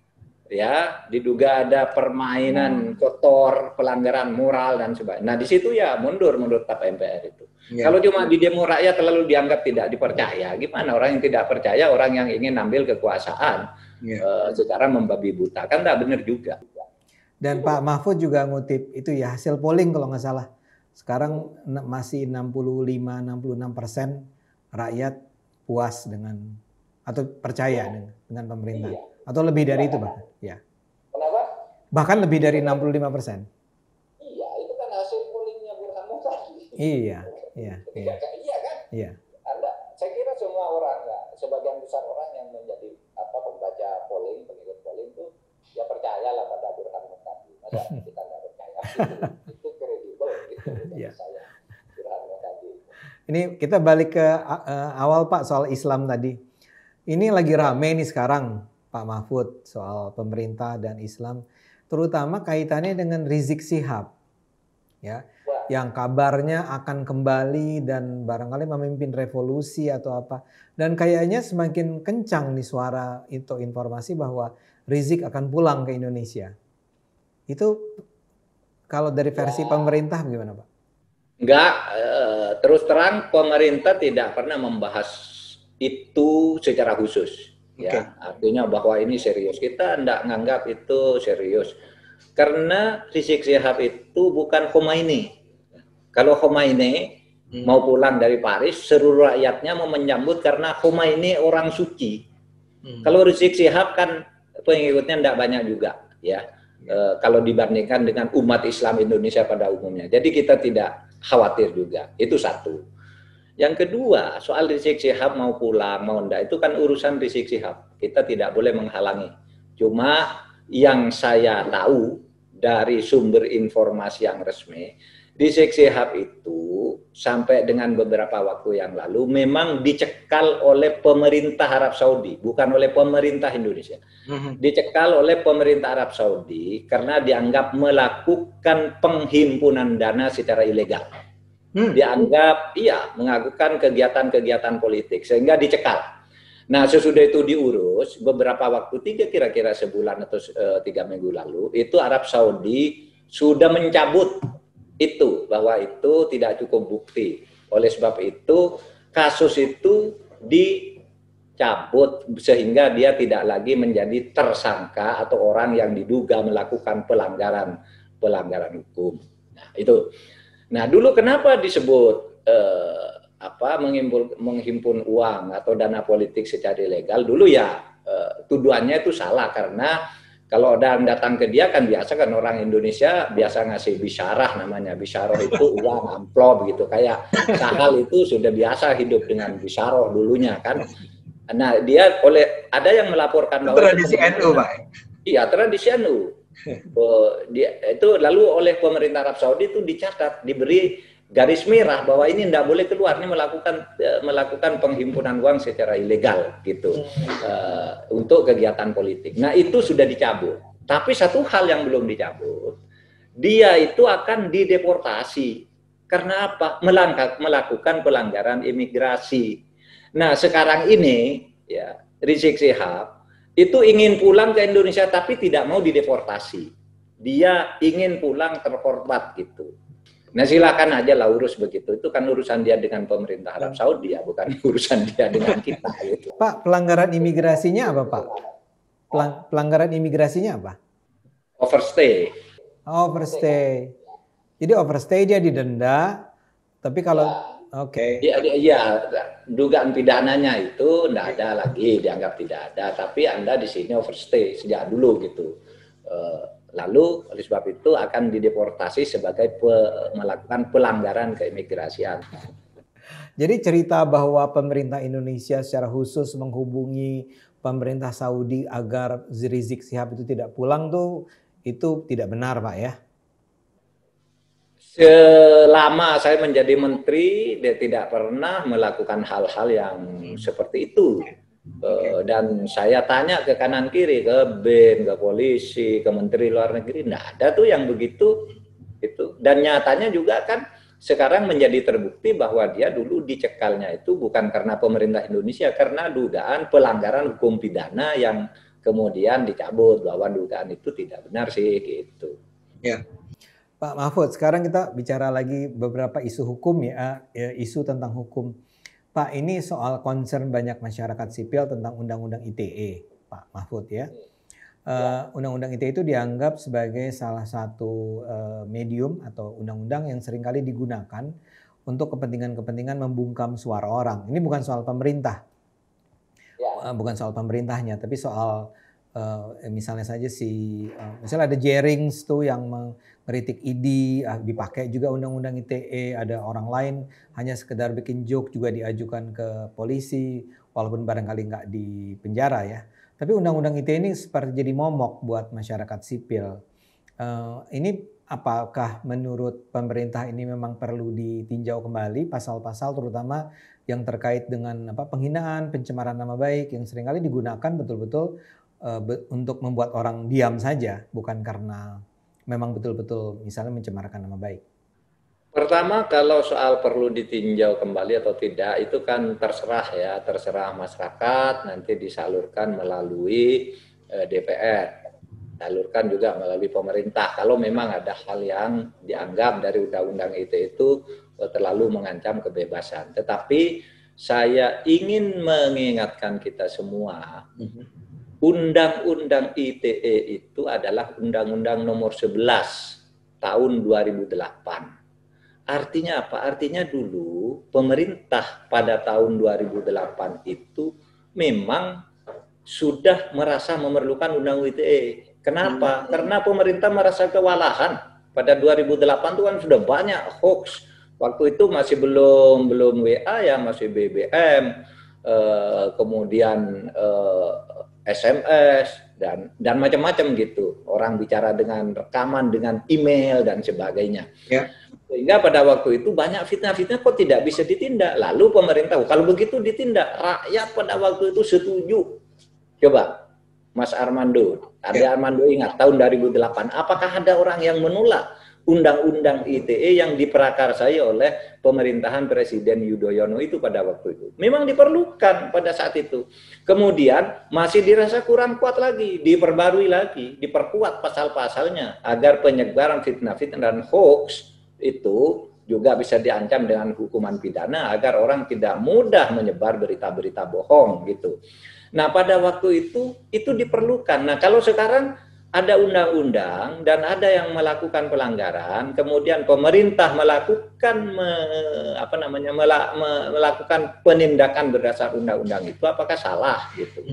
ya, diduga ada permainan kotor, pelanggaran moral dan sebagainya. Nah, di situ ya mundur menurut TAP MPR itu. Kalau cuma di demo rakyat terlalu dianggap tidak dipercaya, gimana orang yang tidak percaya, orang yang ingin ambil kekuasaan secara membabi buta, kan tidak benar juga. Dan Pak Mahfud juga ngutip itu ya hasil polling kalau nggak salah. Sekarang masih 65-66% rakyat puas dengan atau percaya dengan pemerintah. Atau lebih dari itu bahkan. Ya. Kenapa? Bahkan lebih dari 65%. Iya, itu kan hasil pollingnya Burhan tadi. Iya kan? Iya. Saya kira semua orang, sebagian besar orang yang menjadi pembaca polling, pengikut polling itu ya percayalah pada Burhan tadi. Masa kita nggak percaya? Itu kredibel gitu saya. Burhan tadi. Ini kita balik ke awal Pak soal Islam tadi. Ini lagi rame nih sekarang Pak Mahfud soal pemerintah dan Islam, terutama kaitannya dengan Rizik Syihab, ya, yang kabarnya akan kembali dan barangkali memimpin revolusi atau apa, dan kayaknya semakin kencang nih suara itu informasi bahwa Rizik akan pulang ke Indonesia. Itu kalau dari versi pemerintah bagaimana Pak? Enggak, terus terang pemerintah tidak pernah membahas itu secara khusus. Ya, artinya bahwa ini serius. Kita tidak menganggap itu serius. Karena Rizik Syihab itu bukan Khomeini. Kalau Khomeini mau pulang dari Paris, seluruh rakyatnya mau menyambut karena Khomeini orang suci. Kalau Rizik Syihab kan pengikutnya tidak banyak juga, ya. Kalau dibandingkan dengan umat Islam Indonesia pada umumnya. Jadi kita tidak khawatir juga. Itu satu. Yang kedua, soal Rizik Syihab mau pulang, mau enggak, itu kan urusan Rizik Syihab. Kita tidak boleh menghalangi. Cuma yang saya tahu dari sumber informasi yang resmi, Rizik Syihab itu sampai dengan beberapa waktu yang lalu memang dicekal oleh pemerintah Arab Saudi, bukan oleh pemerintah Indonesia. Dicekal oleh pemerintah Arab Saudi karena dianggap melakukan penghimpunan dana secara ilegal. Dianggap mengakukan kegiatan-kegiatan politik sehingga dicekal. Nah, sesudah itu diurus beberapa waktu, kira-kira sebulan atau 3 minggu lalu, itu Arab Saudi sudah mencabut itu, bahwa itu tidak cukup bukti. Oleh sebab itu kasus itu dicabut sehingga dia tidak lagi menjadi tersangka atau orang yang diduga melakukan pelanggaran hukum. Nah, itu. Nah, dulu kenapa disebut menghimpun uang atau dana politik secara ilegal? Dulu tuduhannya itu salah karena kalau orang datang ke dia kan biasa kan orang Indonesia biasa ngasih bisyarah namanya. Bisyarah itu uang amplop gitu, kayak Sahal itu sudah biasa hidup dengan bisyarah dulunya kan. Nah, dia ada yang melaporkan bahwa tradisi NU, Pak. Iya, tradisi NU. Itu lalu oleh pemerintah Arab Saudi itu dicatat, diberi garis merah bahwa ini tidak boleh keluar, ini melakukan penghimpunan uang secara ilegal gitu untuk kegiatan politik. Nah, itu sudah dicabut. Tapi satu hal yang belum dicabut, dia itu akan dideportasi. Karena apa? Melakukan pelanggaran imigrasi. Nah, sekarang ini ya Rizik Syihab itu ingin pulang ke Indonesia tapi tidak mau dideportasi. Dia ingin pulang terhormat gitu. Nah, silakan aja lah urus begitu. Itu kan urusan dia dengan pemerintah Arab Saudi ya, bukan urusan dia dengan kita gitu. Pak, pelanggaran imigrasinya apa, Pak? Pelanggaran imigrasinya apa? Overstay. Overstay. Jadi overstay dia didenda, tapi kalau oke. Iya, dugaan pidananya itu tidak ada lagi, dianggap tidak ada. Tapi Anda di sini overstay sejak dulu gitu. Lalu oleh sebab itu akan dideportasi sebagai melakukan pelanggaran keimigrasian. Jadi cerita bahwa pemerintah Indonesia secara khusus menghubungi pemerintah Saudi agar Rizik Syihab itu tidak pulang tuh itu tidak benar, Pak ya? Selama saya menjadi menteri, dia tidak pernah melakukan hal-hal yang seperti itu. Dan saya tanya ke kanan kiri, ke BIN, ke polisi, ke Menteri Luar Negeri, tidak ada tuh yang begitu. Gitu. Dan nyatanya juga kan sekarang menjadi terbukti bahwa dia dulu dicekalnya itu bukan karena pemerintah Indonesia, karena dugaan pelanggaran hukum pidana yang kemudian dicabut, bahwa dugaan itu tidak benar sih gitu. Ya. Pak Mahfud, sekarang kita bicara lagi beberapa isu hukum ya, isu tentang hukum. Pak, ini soal concern banyak masyarakat sipil tentang Undang-Undang ITE, Pak Mahfud ya. Undang-Undang ITE itu dianggap sebagai salah satu medium atau undang-undang yang seringkali digunakan untuk kepentingan-kepentingan membungkam suara orang. Ini bukan soal pemerintah, bukan soal pemerintahnya, tapi soal misalnya saja misalnya ada Jerings tuh yang mengkritik ID, dipakai juga Undang-Undang ITE, ada orang lain hanya sekedar bikin joke juga diajukan ke polisi, walaupun barangkali nggak di penjara ya. Tapi Undang-Undang ITE ini seperti jadi momok buat masyarakat sipil. Ini apakah menurut pemerintah ini memang perlu ditinjau kembali pasal-pasal terutama yang terkait dengan penghinaan, pencemaran nama baik yang seringkali digunakan betul-betul untuk membuat orang diam saja, bukan karena memang betul-betul misalnya mencemarkan nama baik. Pertama, kalau soal perlu ditinjau kembali atau tidak, itu kan terserah masyarakat, nanti disalurkan melalui DPR, salurkan juga melalui pemerintah. Kalau memang ada hal yang dianggap dari Undang-Undang ITE itu terlalu mengancam kebebasan. Tetapi saya ingin mengingatkan kita semua, Undang-Undang ITE itu adalah Undang-Undang nomor 11 tahun 2008. Artinya apa? Artinya dulu pemerintah pada tahun 2008 itu memang sudah merasa memerlukan Undang-Undang ITE. Kenapa? Karena pemerintah merasa kewalahan. Pada 2008 itu kan sudah banyak hoax. Waktu itu masih belum WA ya, masih BBM, kemudian SMS dan macam-macam gitu. Orang bicara dengan rekaman, dengan email dan sebagainya. Ya. Sehingga pada waktu itu banyak fitnah-fitnah kok tidak bisa ditindak. Lalu pemerintah, kalau begitu ditindak. Rakyat pada waktu itu setuju. Coba, Mas Armando, Armando ingat tahun 2008, apakah ada orang yang menolak Undang-Undang ITE yang diprakarsai oleh pemerintahan Presiden Yudhoyono itu pada waktu itu? Memang diperlukan pada saat itu. Kemudian masih dirasa kurang kuat lagi, diperbarui lagi, diperkuat pasal-pasalnya agar penyebaran fitnah-fitnah dan hoax itu juga bisa diancam dengan hukuman pidana agar orang tidak mudah menyebar berita-berita bohong gitu. Nah, pada waktu itu diperlukan. Nah, kalau sekarang ada undang-undang dan ada yang melakukan pelanggaran, kemudian pemerintah melakukan melakukan penindakan berdasar undang-undang itu, apakah salah gitu?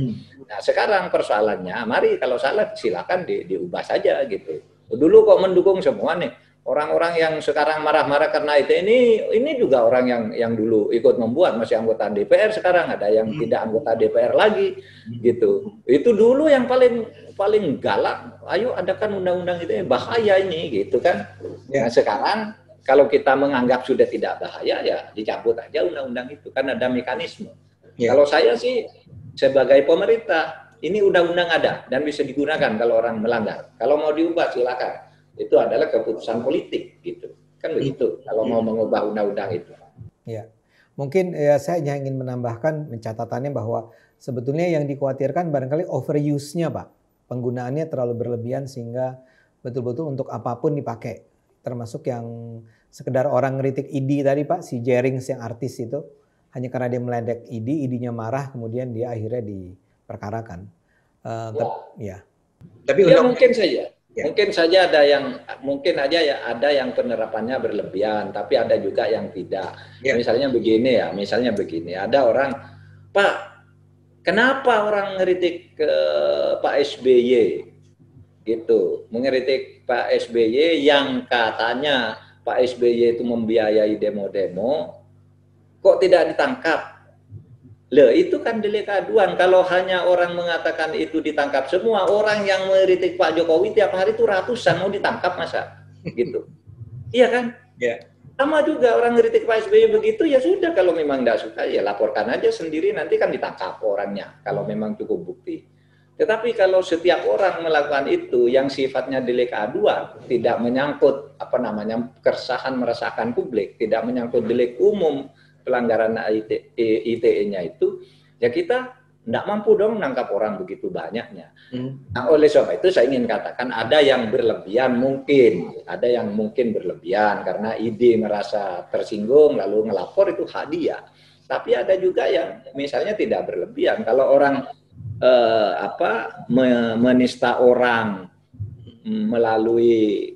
Nah, sekarang persoalannya, mari kalau salah silakan diubah saja gitu. Dulu kok mendukung semua nih, orang-orang yang sekarang marah-marah karena itu ini juga orang yang dulu ikut membuat, masih anggota DPR, sekarang ada yang tidak anggota DPR lagi gitu. Itu dulu yang paling galak, ayo adakan undang-undang itu, bahaya ini gitu kan. Nah sekarang kalau kita menganggap sudah tidak bahaya, ya dicabut aja undang-undang itu, kan ada mekanisme. Kalau saya sih sebagai pemerintah, ini undang-undang ada dan bisa digunakan kalau orang melanggar. Kalau mau diubah silakan. Itu adalah keputusan politik gitu. Kan begitu kalau mau mengubah undang-undang itu. Ya. Mungkin ya saya hanya ingin menambahkan catatannya bahwa sebetulnya yang dikhawatirkan barangkali overuse-nya, Pak. Penggunaannya terlalu berlebihan sehingga betul-betul untuk apapun dipakai. Termasuk yang sekedar orang ngeritik ID tadi, Pak, si Jerings yang artis itu, hanya karena dia meledek ID, ID-nya marah, kemudian dia akhirnya diperkarakan. Tapi mungkin saja. Mungkin saja ada yang penerapannya berlebihan, tapi ada juga yang tidak. Misalnya begini, ada orang, Pak, kenapa orang ngeritik ke Pak SBY gitu, mengeritik Pak SBY yang katanya Pak SBY itu membiayai demo-demo, kok tidak ditangkap? Loh, itu kan delik aduan. Kalau hanya orang mengatakan itu ditangkap semua, orang yang mengkritik Pak Jokowi tiap hari itu ratusan, mau ditangkap masa? Gitu. Iya kan? Sama juga orang mengkritik Pak SBY begitu, ya sudah, kalau memang tidak suka ya laporkan aja sendiri, nanti kan ditangkap orangnya kalau memang cukup bukti. Tetapi kalau setiap orang melakukan itu yang sifatnya delik aduan, tidak menyangkut keresahan meresahkan publik, tidak menyangkut delik umum, pelanggaran ITE-nya itu, ya kita tidak mampu dong menangkap orang begitu banyaknya. Nah, oleh sebab itu saya ingin katakan ada yang berlebihan mungkin berlebihan karena ide merasa tersinggung lalu ngelapor, itu hak dia. Tapi ada juga yang misalnya tidak berlebihan. Kalau orang menista orang melalui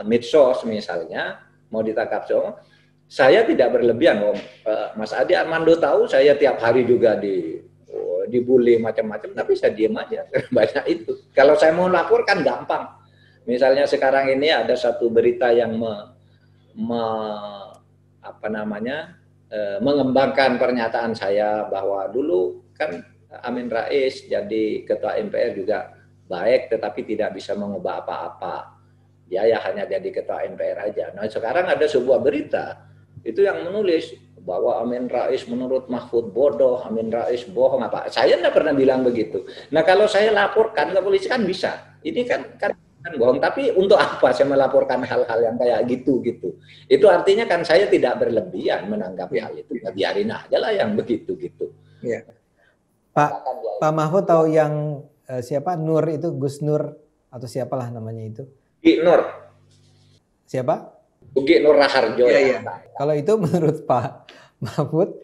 medsos misalnya, mau ditangkap semua, saya tidak berlebihan. Mas Adi Armando tahu saya tiap hari juga dibully macam-macam, tapi saya diam aja. Banyak itu. Kalau saya mau lapor kan gampang. Misalnya sekarang ini ada satu berita yang mengembangkan pernyataan saya bahwa dulu kan Amin Rais jadi ketua MPR juga baik, tetapi tidak bisa mengubah apa-apa. Dia ya hanya jadi ketua MPR aja. Nah sekarang ada sebuah berita itu yang menulis bahwa Amin Rais menurut Mahfud bodoh, Amin Rais bohong apa. Saya tidak pernah bilang begitu. Nah kalau saya laporkan ke polisi kan bisa. Ini kan bohong. Tapi untuk apa saya melaporkan hal-hal yang kayak gitu? Itu artinya kan saya tidak berlebihan menanggapi hal itu. Ya, biarin aja lah yang begitu-gitu. Ya. Pak Mahfud tahu yang siapa Nur itu, Gus Nur atau siapalah namanya itu? Ugi Nur. Siapa? Ugi Nur Raharjo. Ya. Kalau itu menurut Pak Mahfud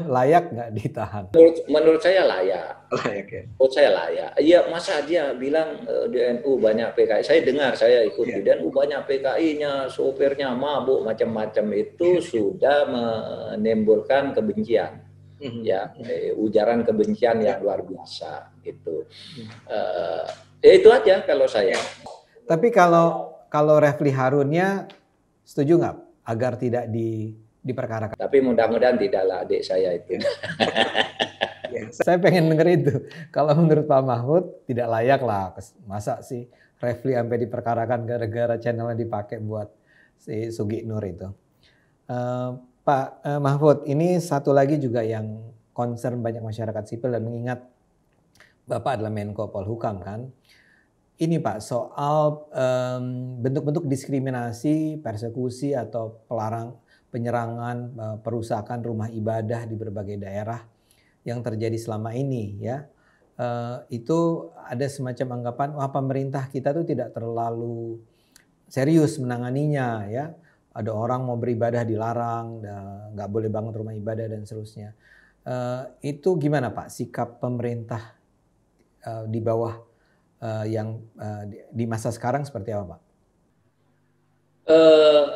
layak nggak ditahan? Menurut saya layak. Layak ya. Menurut saya layak. Iya, masa dia bilang di NU banyak PKI. Saya dengar, saya ikut di NU banyak PKI-nya, sopirnya mabuk macam-macam, itu sudah menimbulkan kebencian. Ya, ujaran kebencian yang luar biasa gitu. Itu aja kalau saya. Tapi kalau Refli Harunnya setuju nggak agar tidak diperkarakan? Tapi mudah-mudahan tidaklah adik saya itu. Saya pengen denger itu. Kalau menurut Pak Mahfud tidak layak lah. Masa sih Refli sampai diperkarakan gara-gara channelnya dipakai buat si Sugi Nur itu. Pak Mahfud, ini satu lagi juga yang concern banyak masyarakat sipil dan mengingat Bapak adalah Menko Polhukam kan. Ini Pak, soal bentuk-bentuk diskriminasi, persekusi atau penyerangan, perusakan rumah ibadah di berbagai daerah yang terjadi selama ini ya. Itu ada semacam anggapan wah pemerintah kita tuh tidak terlalu serius menanganinya ya. Ada orang mau beribadah dilarang, nggak boleh bangun rumah ibadah dan seterusnya. Itu gimana Pak sikap pemerintah di bawah yang di masa sekarang seperti apa Pak?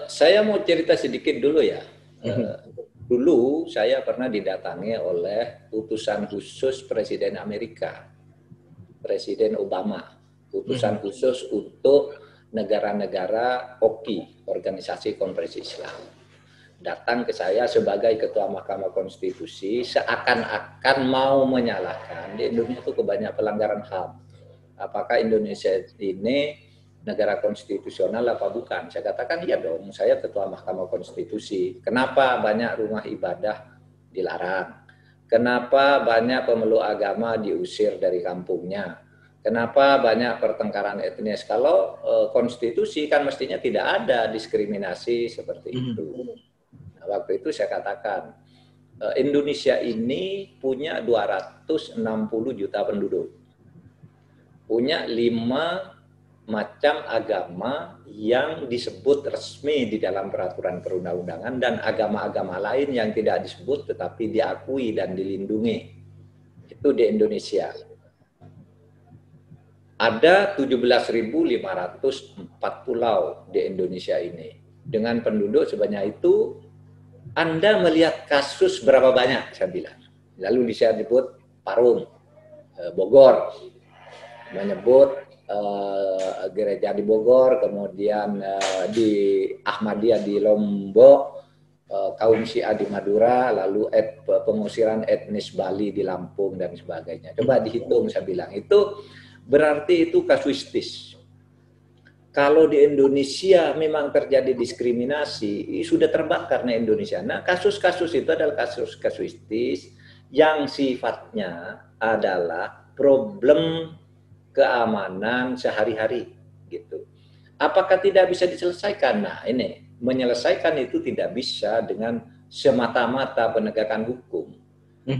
Saya mau cerita sedikit dulu ya. Dulu saya pernah didatangi oleh utusan khusus Presiden Amerika, Presiden Obama, utusan khusus untuk negara-negara OKI, Organisasi Konferensi Islam, datang ke saya sebagai Ketua Mahkamah Konstitusi seakan-akan mau menyalahkan di Indonesia itu kebanyakan pelanggaran HAM. Apakah Indonesia ini negara konstitusional apa bukan? Saya katakan iya dong, saya Ketua Mahkamah Konstitusi. Kenapa banyak rumah ibadah dilarang? Kenapa banyak pemeluk agama diusir dari kampungnya? Kenapa banyak pertengkaran etnis? Kalau konstitusi kan mestinya tidak ada diskriminasi seperti itu. Nah, waktu itu saya katakan, Indonesia ini punya 260 juta penduduk. Punya 5 macam agama yang disebut resmi di dalam peraturan perundang-undangan dan agama-agama lain yang tidak disebut tetapi diakui dan dilindungi. Itu di Indonesia. Ada 17.504 pulau di Indonesia ini. Dengan penduduk sebanyak itu, Anda melihat kasus berapa banyak, saya bilang. Lalu saya sebut Parung, Bogor, menyebut gereja di Bogor, kemudian di Ahmadiyah di Lombok, kaum Syiah di Madura, lalu pengusiran etnis Bali di Lampung dan sebagainya. Coba dihitung, saya bilang. Itu berarti itu kasuistis. Kalau di Indonesia memang terjadi diskriminasi, sudah terbakar karena Indonesia. Nah, kasus-kasus itu adalah kasus kasuistis yang sifatnya adalah problem keamanan sehari-hari gitu. Apakah tidak bisa diselesaikan? Nah, ini menyelesaikan itu tidak bisa dengan semata-mata penegakan hukum.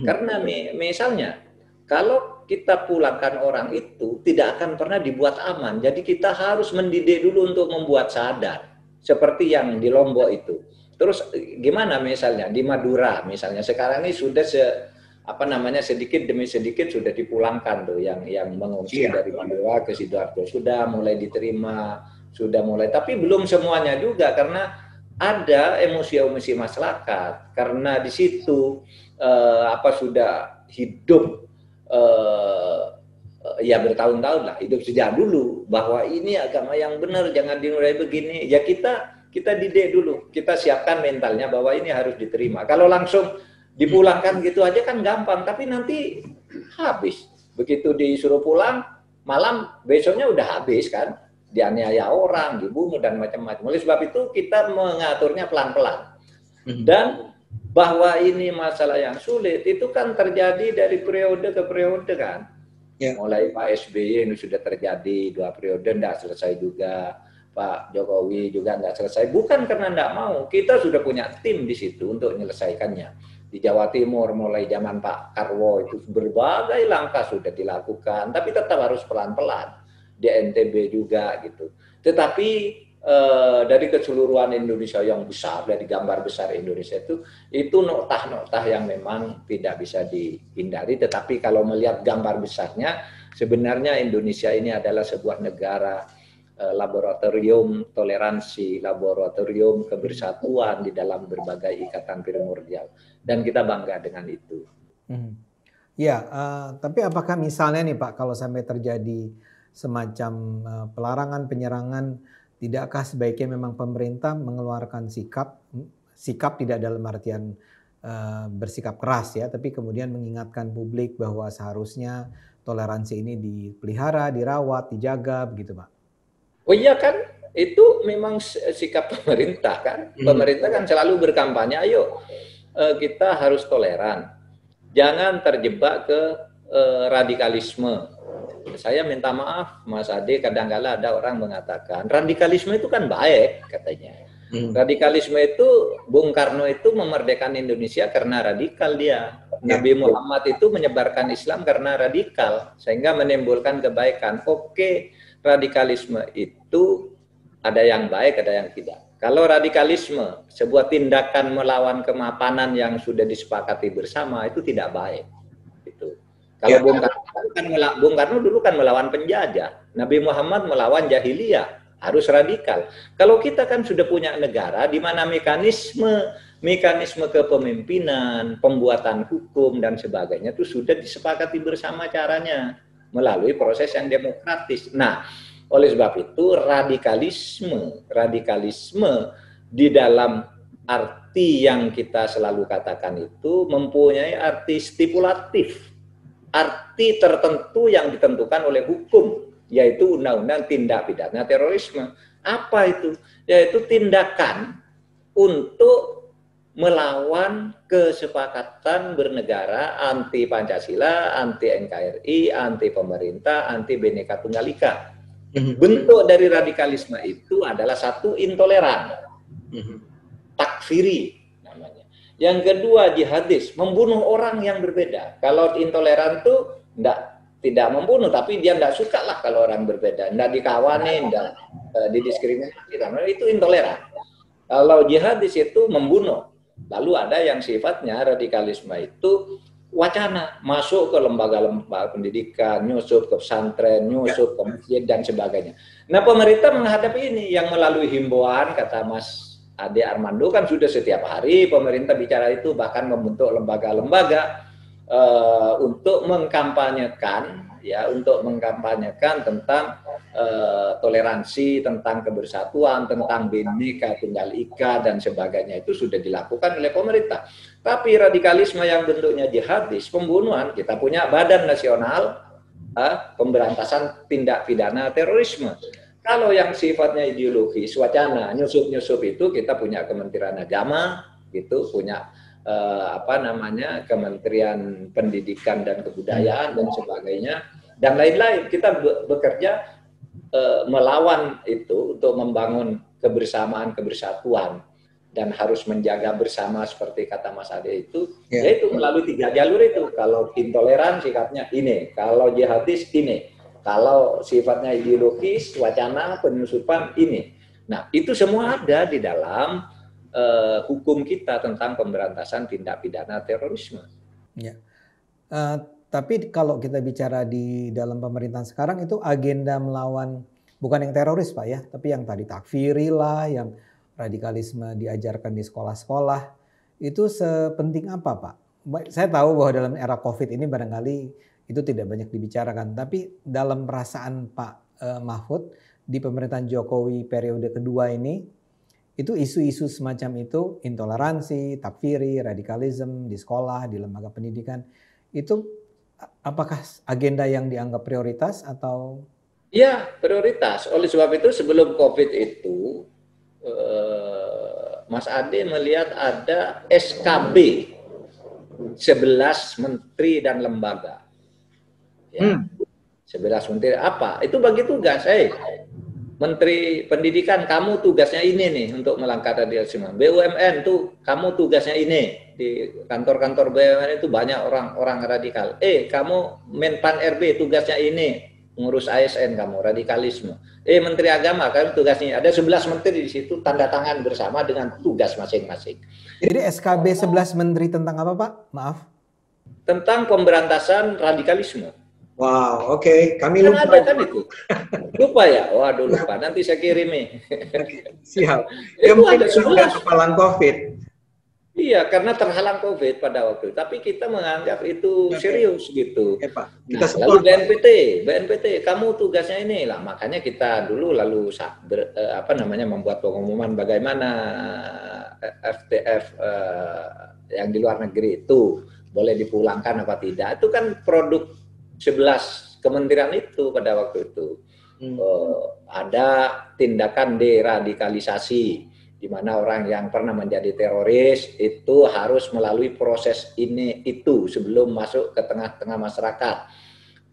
Karena misalnya kalau kita pulangkan orang itu tidak akan pernah dibuat aman. Jadi kita harus mendidik dulu untuk membuat sadar. Seperti yang di Lombok itu. Terus gimana misalnya di Madura misalnya sekarang ini sudah sedikit demi sedikit sudah dipulangkan tuh yang mengungsi dari Madura ke Sidoarjo sudah mulai diterima, sudah mulai, tapi belum semuanya juga karena ada emosi-emosi masyarakat karena di situ sudah hidup ya bertahun-tahun lah, hidup sejak dulu bahwa ini agama yang benar, jangan dimulai begini. Ya kita didik dulu, kita siapkan mentalnya bahwa ini harus diterima. Kalau langsung dipulangkan gitu aja kan gampang, tapi nanti habis. Begitu disuruh pulang, malam besoknya udah habis kan, dianiaya orang, dibunuh dan macam-macam. Oleh sebab itu kita mengaturnya pelan-pelan. Dan bahwa ini masalah yang sulit itu kan terjadi dari periode ke periode kan. Mulai Pak SBY ini sudah terjadi 2 periode tidak selesai juga. Pak Jokowi juga tidak selesai. Bukan karena tidak mau, kita sudah punya tim di situ untuk menyelesaikannya. Di Jawa Timur mulai zaman Pak Karwo itu berbagai langkah sudah dilakukan, tapi tetap harus pelan-pelan. Di NTB juga gitu. Tetapi dari keseluruhan Indonesia yang besar, dari gambar besar Indonesia itu noktah-noktah yang memang tidak bisa dihindari. Tetapi kalau melihat gambar besarnya, sebenarnya Indonesia ini adalah sebuah negara laboratorium toleransi, laboratorium kebersatuan di dalam berbagai ikatan primordial. Dan kita bangga dengan itu. Ya, tapi apakah misalnya nih Pak, kalau sampai terjadi semacam pelarangan, penyerangan, tidakkah sebaiknya memang pemerintah mengeluarkan sikap tidak dalam artian bersikap keras ya, tapi kemudian mengingatkan publik bahwa seharusnya toleransi ini dipelihara, dirawat, dijaga, begitu Pak? Oh iya kan, itu memang sikap pemerintah kan. Pemerintah kan selalu berkampanye, ayo kita harus toleran, jangan terjebak ke radikalisme. Saya minta maaf Mas Ade, kadang-kala ada orang mengatakan radikalisme itu kan baik katanya. Radikalisme itu Bung Karno itu memerdekakan Indonesia karena radikal dia. Nabi Muhammad itu menyebarkan Islam karena radikal sehingga menimbulkan kebaikan. Oke, radikalisme itu ada yang baik, ada yang tidak. Kalau radikalisme sebuah tindakan melawan kemapanan yang sudah disepakati bersama itu tidak baik. Itu. Kalau Bung Karno dulu kan melawan penjajah, Nabi Muhammad melawan jahiliyah, harus radikal. Kalau kita kan sudah punya negara di mana mekanisme kepemimpinan, pembuatan hukum dan sebagainya itu sudah disepakati bersama caranya melalui proses yang demokratis. Nah, Oleh sebab itu radikalisme di dalam arti yang kita selalu katakan itu mempunyai arti stipulatif, arti tertentu yang ditentukan oleh hukum, yaitu Undang-Undang Tindak Pidana Terorisme. Apa itu? Yaitu tindakan untuk melawan kesepakatan bernegara, anti Pancasila, anti NKRI, anti pemerintah, anti Bhinneka Tunggal Ika. Bentuk dari radikalisme itu adalah satu, intoleran, takfiri namanya. Yang kedua, jihadis, membunuh orang yang berbeda. Kalau intoleran itu tidak membunuh, tapi dia tidak suka lah kalau orang berbeda, tidak dikawani, tidak didiskriminasi, itu intoleran. Kalau jihadis itu membunuh. Lalu ada yang sifatnya radikalisme itu wacana, masuk ke lembaga-lembaga pendidikan, nyusup ke pesantren, nyusup ke masjid dan sebagainya. Nah, pemerintah menghadapi ini yang melalui himbauan, kata Mas Ade Armando kan sudah setiap hari pemerintah bicara itu, bahkan membentuk lembaga-lembaga untuk mengkampanyekan tentang toleransi, tentang kebersatuan, tentang Bhinneka Tunggal Ika dan sebagainya, itu sudah dilakukan oleh pemerintah. Tapi radikalisme yang bentuknya jihadis, pembunuhan, kita punya Badan Nasional Pemberantasan Tindak Pidana Terorisme. Kalau yang sifatnya ideologis, wacana, nyusup-nyusup itu kita punya Kementerian Agama, gitu, punya Kementerian Pendidikan dan Kebudayaan dan sebagainya, dan lain-lain. Kita bekerja melawan itu untuk membangun kebersamaan, kebersatuan, dan harus menjaga bersama seperti kata Mas Ade itu, yaitu melalui 3 jalur itu. Kalau intoleran sikapnya ini, kalau jihadis ini, kalau sifatnya ideologis, wacana, penyusupan ini. Nah, itu semua ada di dalam hukum kita tentang pemberantasan tindak pidana terorisme. Ya. Tapi kalau kita bicara di dalam pemerintahan sekarang itu agenda melawan bukan yang teroris Pak ya, tapi yang tadi takfiri lah, yang radikalisme diajarkan di sekolah-sekolah, itu sepenting apa Pak? Saya tahu bahwa dalam era COVID ini barangkali itu tidak banyak dibicarakan, tapi dalam perasaan Pak Mahfud di pemerintahan Jokowi periode kedua ini, itu isu-isu semacam itu, intoleransi, takfiri, radikalisme di sekolah, di lembaga pendidikan, itu apakah agenda yang dianggap prioritas atau? Iya, prioritas. Oleh sebab itu sebelum COVID itu, Mas Ade melihat ada SKB 11 menteri dan lembaga. Ya. 11 menteri apa? Itu bagi tugas. Menteri Pendidikan, kamu tugasnya ini nih untuk melangkah radikalisme. BUMN tuh kamu tugasnya ini. Di kantor-kantor BUMN itu banyak orang radikal. Kamu Menpan RB tugasnya ini, ngurus ASN kamu, radikalisme. Menteri Agama, kamu tugasnya ada 11 menteri di situ, tanda tangan bersama dengan tugas masing-masing. Jadi SKB 11 menteri tentang apa Pak? Maaf. Tentang pemberantasan radikalisme. Wow, oke. Kami lupa. Ada kan itu? Lupa ya? Waduh, lupa. Nanti saya kirim nih. Siap. Ya mungkin sudah kepalang COVID. Iya, karena terhalang COVID pada waktu itu. Tapi kita menganggap itu serius gitu. Pak. Kita lalu BNPT, kamu tugasnya ini lah. Makanya kita dulu membuat pengumuman bagaimana FTF yang di luar negeri itu boleh dipulangkan apa tidak. Itu kan produk 11 kementerian itu pada waktu itu. Ada tindakan deradikalisasi, di mana orang yang pernah menjadi teroris itu harus melalui proses itu sebelum masuk ke tengah-tengah masyarakat.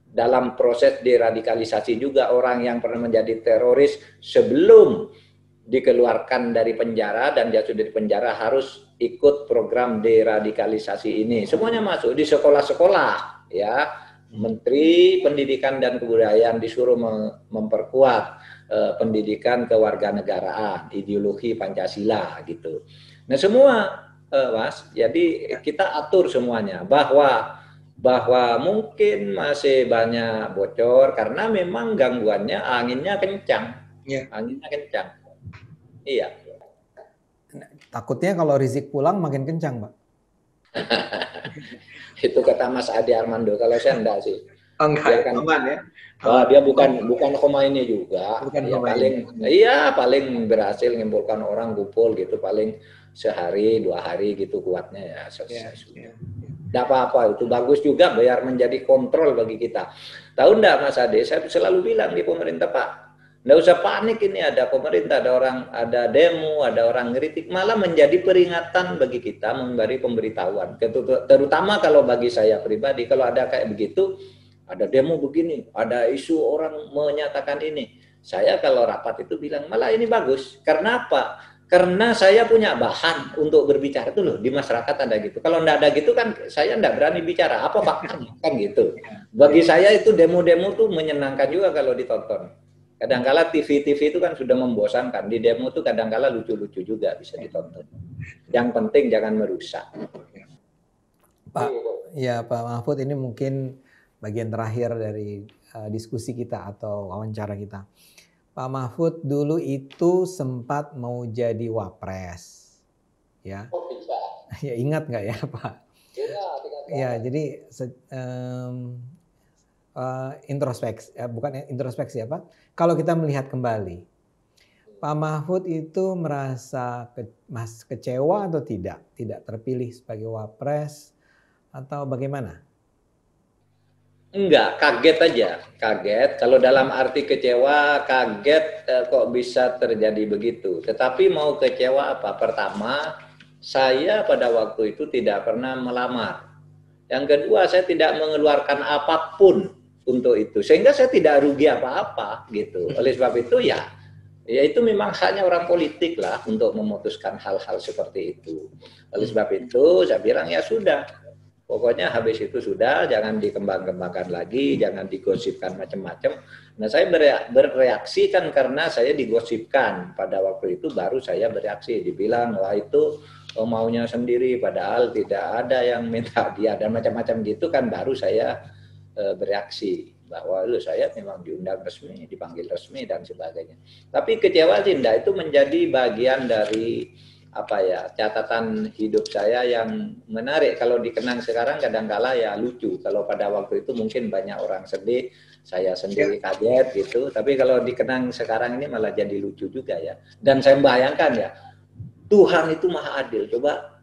Dalam proses deradikalisasi juga orang yang pernah menjadi teroris sebelum dikeluarkan dari penjara dan dia sudah di penjara harus ikut program deradikalisasi ini. Semuanya masuk di sekolah-sekolah, ya. Menteri Pendidikan dan Kebudayaan disuruh memperkuat pendidikan kewarganegaraan, ideologi Pancasila gitu. Nah semua Mas, jadi kita atur semuanya bahwa mungkin masih banyak bocor karena memang gangguannya anginnya kencang. Anginnya kencang. Iya. Takutnya kalau Rizik pulang makin kencang, Pak. Itu kata Mas Ade Armando, kalau saya enggak sih. enggak, kan aman ya. dia bukan Khomeini juga. Bukan Ya Khomeini. paling berhasil mengumpulkan orang kumpul gitu paling sehari 2 hari gitu kuatnya ya selesai sudah. Tidak apa-apa, itu bagus juga biar menjadi kontrol bagi kita. Tahu enggak Mas Ade, saya selalu bilang di pemerintah, Pak, enggak usah panik, ini ada pemerintah, ada demo, ada orang ngeritik, malah menjadi peringatan bagi kita, memberi pemberitahuan. Terutama kalau bagi saya pribadi, kalau ada kayak begitu, ada demo begini, ada isu orang menyatakan ini. Saya kalau rapat itu bilang, malah ini bagus. Karena apa? Karena saya punya bahan untuk berbicara itu loh, di masyarakat ada gitu. Kalau enggak ada gitu kan saya enggak berani bicara. Apa faktanya? Kan gitu. Bagi saya itu demo-demo tuh menyenangkan juga kalau ditonton. Kadangkala TV-TV itu kan sudah membosankan. Di demo tuh kadangkala lucu-lucu juga bisa ditonton. Yang penting jangan merusak. Pak, ya Pak Mahfud, ini mungkin bagian terakhir dari diskusi kita atau wawancara kita. Pak Mahfud dulu itu sempat mau jadi wapres, ya. Oh, bisa. Ya ingat nggak ya Pak? Ya, jadi introspeksi, bukan introspeksi apa? Kalau kita melihat kembali, Pak Mahfud itu merasa kecewa atau tidak terpilih sebagai wapres atau bagaimana? Enggak, kaget aja, kaget. Kalau dalam arti kecewa, kaget kok bisa terjadi begitu. Tetapi mau kecewa apa? Pertama, saya pada waktu itu tidak pernah melamar. Yang kedua, saya tidak mengeluarkan apapun untuk itu. Sehingga saya tidak rugi apa-apa gitu. Oleh sebab itu ya itu memang hanya orang politik lah untuk memutuskan hal-hal seperti itu. Oleh sebab itu saya bilang ya sudah. Pokoknya habis itu sudah, jangan dikembang-kembangkan lagi, jangan digosipkan macam-macam. Nah, saya bereaksi kan karena saya digosipkan. Pada waktu itu baru saya bereaksi. Dibilang, wah itu maunya sendiri, padahal tidak ada yang minta dia. Dan macam-macam gitu kan baru saya bereaksi. Bahwa saya memang diundang resmi, dipanggil resmi, dan sebagainya. Tapi kecewa sih enggak, itu menjadi bagian dari catatan hidup saya yang menarik. Kalau dikenang sekarang kadang-kala ya lucu. Kalau pada waktu itu mungkin banyak orang sedih, saya sendiri kaget gitu. Tapi kalau dikenang sekarang ini malah jadi lucu juga ya. Dan saya membayangkan ya, Tuhan itu maha adil. Coba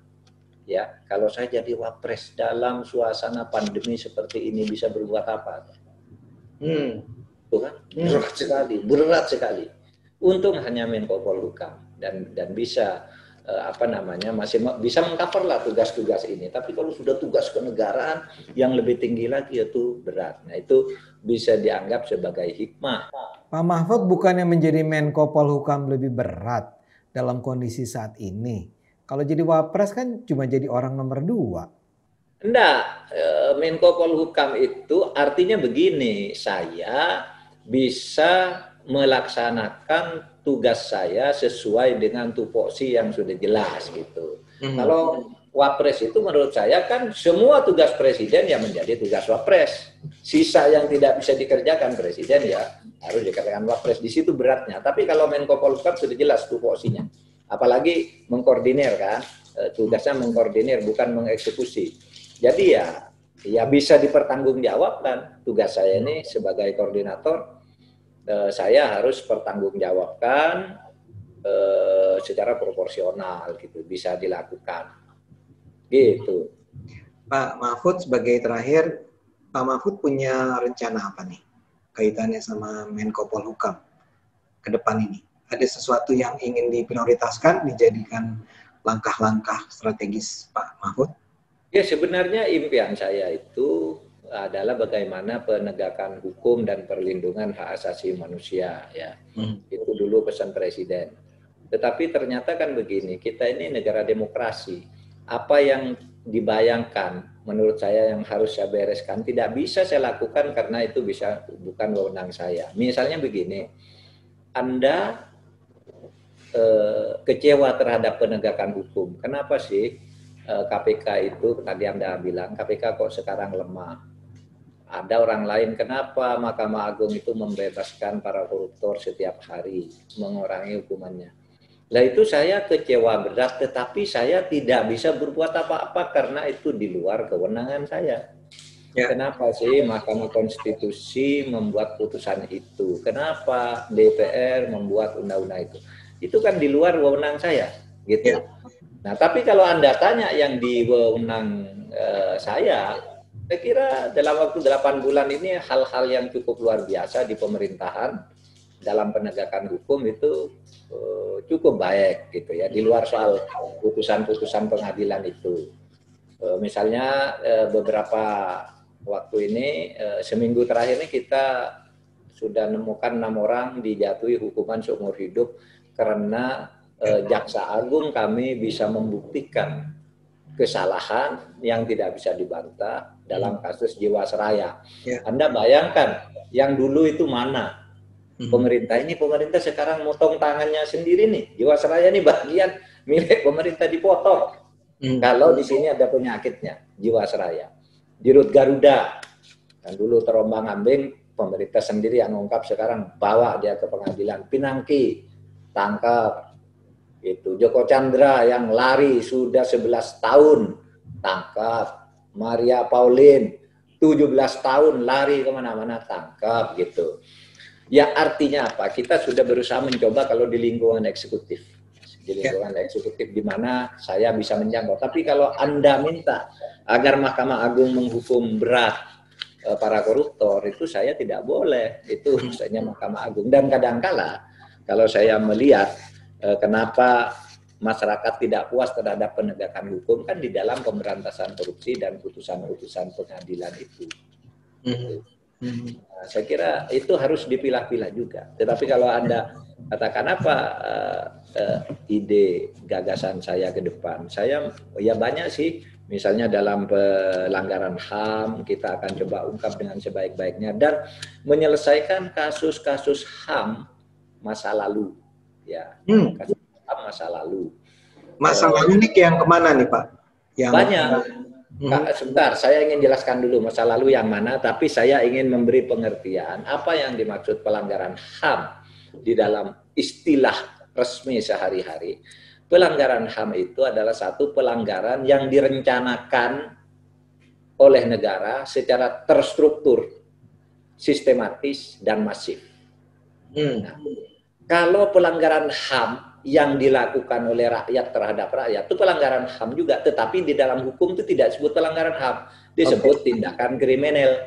ya, kalau saya jadi wapres dalam suasana pandemi seperti ini bisa berbuat apa? Tuhan berat sekali. Untung hanya Menko Polhukam dan bisa masih bisa mengcover lah tugas-tugas ini. Tapi kalau sudah tugas kenegaraan yang lebih tinggi lagi itu berat. Nah, itu bisa dianggap sebagai hikmah. Pak Mahfud bukannya menjadi Menko Polhukam lebih berat dalam kondisi saat ini? Kalau jadi wapres kan cuma jadi orang nomor 2. Enggak, Menko Polhukam itu artinya begini, saya bisa melaksanakan tugas saya sesuai dengan tupoksi yang sudah jelas gitu. Kalau wapres itu menurut saya kan semua tugas presiden yang menjadi tugas wapres. Sisa yang tidak bisa dikerjakan presiden ya harus dikerjakan wapres. Di situ beratnya. Tapi kalau Menko Polhukam sudah jelas tupoksinya. Apalagi mengkoordinir kan, tugasnya mengkoordinir bukan mengeksekusi. Jadi ya bisa dipertanggungjawabkan. Tugas saya ini sebagai koordinator, saya harus pertanggungjawabkan secara proporsional gitu, bisa dilakukan gitu. Pak Mahfud, sebagai terakhir, Pak Mahfud punya rencana apa nih kaitannya sama Menko Polhukam ke depan ini? Ada sesuatu yang ingin diprioritaskan, dijadikan langkah-langkah strategis Pak Mahfud? Ya, sebenarnya impian saya itu adalah bagaimana penegakan hukum dan perlindungan hak asasi manusia ya. Itu dulu pesan presiden. Tetapi ternyata kan begini, kita ini negara demokrasi. Apa yang dibayangkan menurut saya yang harus saya bereskan tidak bisa saya lakukan karena itu bukan wewenang saya. Misalnya begini, Anda kecewa terhadap penegakan hukum. Kenapa sih KPK itu tadi Anda bilang KPK kok sekarang lemah? Ada orang lain, kenapa Mahkamah Agung itu membebaskan para koruptor setiap hari, mengurangi hukumannya. Nah itu saya kecewa berat, tetapi saya tidak bisa berbuat apa-apa karena itu di luar kewenangan saya. Kenapa sih Mahkamah Konstitusi membuat putusan itu? Kenapa DPR membuat undang-undang itu? Itu kan di luar wewenang saya, gitu. Nah, tapi kalau Anda tanya yang di wewenang saya kira dalam waktu 8 bulan ini hal-hal yang cukup luar biasa di pemerintahan dalam penegakan hukum itu cukup baik, gitu ya. Di luar soal putusan-putusan pengadilan itu. Misalnya beberapa waktu ini, seminggu terakhir ini kita sudah menemukan 6 orang dijatuhi hukuman seumur hidup karena Jaksa Agung kami bisa membuktikan kesalahan yang tidak bisa dibantah dalam kasus Jiwasraya. Anda bayangkan, yang dulu itu mana? Pemerintah sekarang motong tangannya sendiri nih. Jiwasraya ini bagian milik pemerintah dipotong. Kalau di sini ada penyakitnya, Jiwasraya. Di Rut Garuda, yang dulu terombang-ambing, pemerintah sendiri yang mengungkap, sekarang bawa dia ke pengadilan. Pinangki, tangkap. Itu Joko Chandra yang lari sudah 11 tahun, tangkap. Maria Pauline, 17 tahun lari kemana-mana, tangkap, gitu. Ya artinya apa? Kita sudah berusaha mencoba kalau di lingkungan eksekutif. Di lingkungan eksekutif di mana saya bisa menjangkau. Tapi kalau Anda minta agar Mahkamah Agung menghukum berat para koruptor, itu saya tidak boleh. Itu misalnya Mahkamah Agung. Dan kadangkala kalau saya melihat kenapa masyarakat tidak puas terhadap penegakan hukum, kan di dalam pemberantasan korupsi dan putusan-putusan pengadilan itu. Nah, saya kira itu harus dipilah-pilah juga. Tetapi kalau Anda katakan apa ide gagasan saya ke depan, saya ya banyak sih. Misalnya dalam pelanggaran HAM kita akan coba ungkap dengan sebaik-baiknya dan menyelesaikan kasus-kasus HAM masa lalu, ya. Kasus HAM masa lalu. Masa lalu ini yang kemana nih Pak? Yang banyak. Sebentar, saya ingin jelaskan dulu masa lalu yang mana, tapi saya ingin memberi pengertian apa yang dimaksud pelanggaran HAM di dalam istilah resmi sehari-hari. Pelanggaran HAM itu adalah satu pelanggaran yang direncanakan oleh negara secara terstruktur, sistematis, dan masif. Nah, kalau pelanggaran HAM yang dilakukan oleh rakyat terhadap rakyat itu pelanggaran HAM juga, tetapi di dalam hukum itu tidak disebut pelanggaran HAM, disebut tindakan kriminal.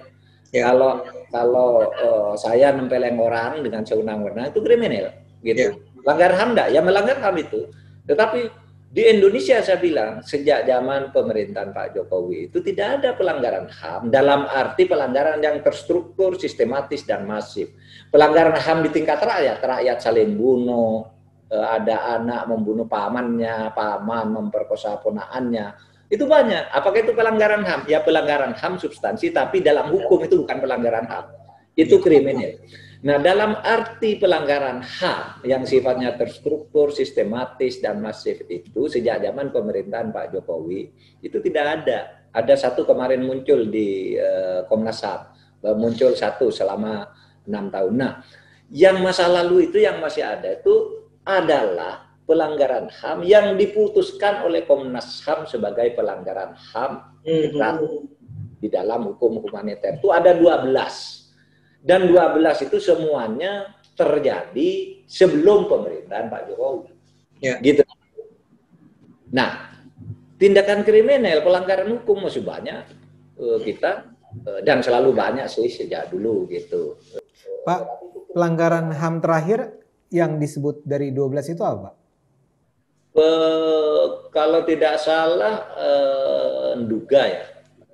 Kalau saya nempeleng orang dengan sewenang-wenang itu kriminal, gitu. Melanggar HAM enggak? Ya melanggar HAM itu. Tetapi di Indonesia saya bilang sejak zaman pemerintahan Pak Jokowi itu tidak ada pelanggaran HAM dalam arti pelanggaran yang terstruktur, sistematis, dan masif. Pelanggaran HAM di tingkat rakyat, rakyat saling bunuh, ada anak membunuh pamannya, paman memperkosa ponakannya, itu banyak. Apakah itu pelanggaran HAM? Ya pelanggaran HAM substansi, tapi dalam hukum itu bukan pelanggaran HAM, itu kriminal. Nah, dalam arti pelanggaran HAM yang sifatnya terstruktur, sistematis, dan masif itu sejak zaman pemerintahan Pak Jokowi itu tidak ada. Ada satu kemarin muncul di Komnas HAM, muncul satu selama 6 tahun. Nah, yang masa lalu itu yang masih ada itu adalah pelanggaran HAM yang diputuskan oleh Komnas HAM sebagai pelanggaran HAM di dalam hukum humaniter. Itu ada 12. Dan 12 itu semuanya terjadi sebelum pemerintahan Pak Jokowi. Gitu. Nah, tindakan kriminal, pelanggaran hukum masih banyak kita dan selalu banyak sih sejak dulu gitu. Pak, pelanggaran HAM terakhir yang disebut dari 12 itu apa? Kalau tidak salah Nduga ya.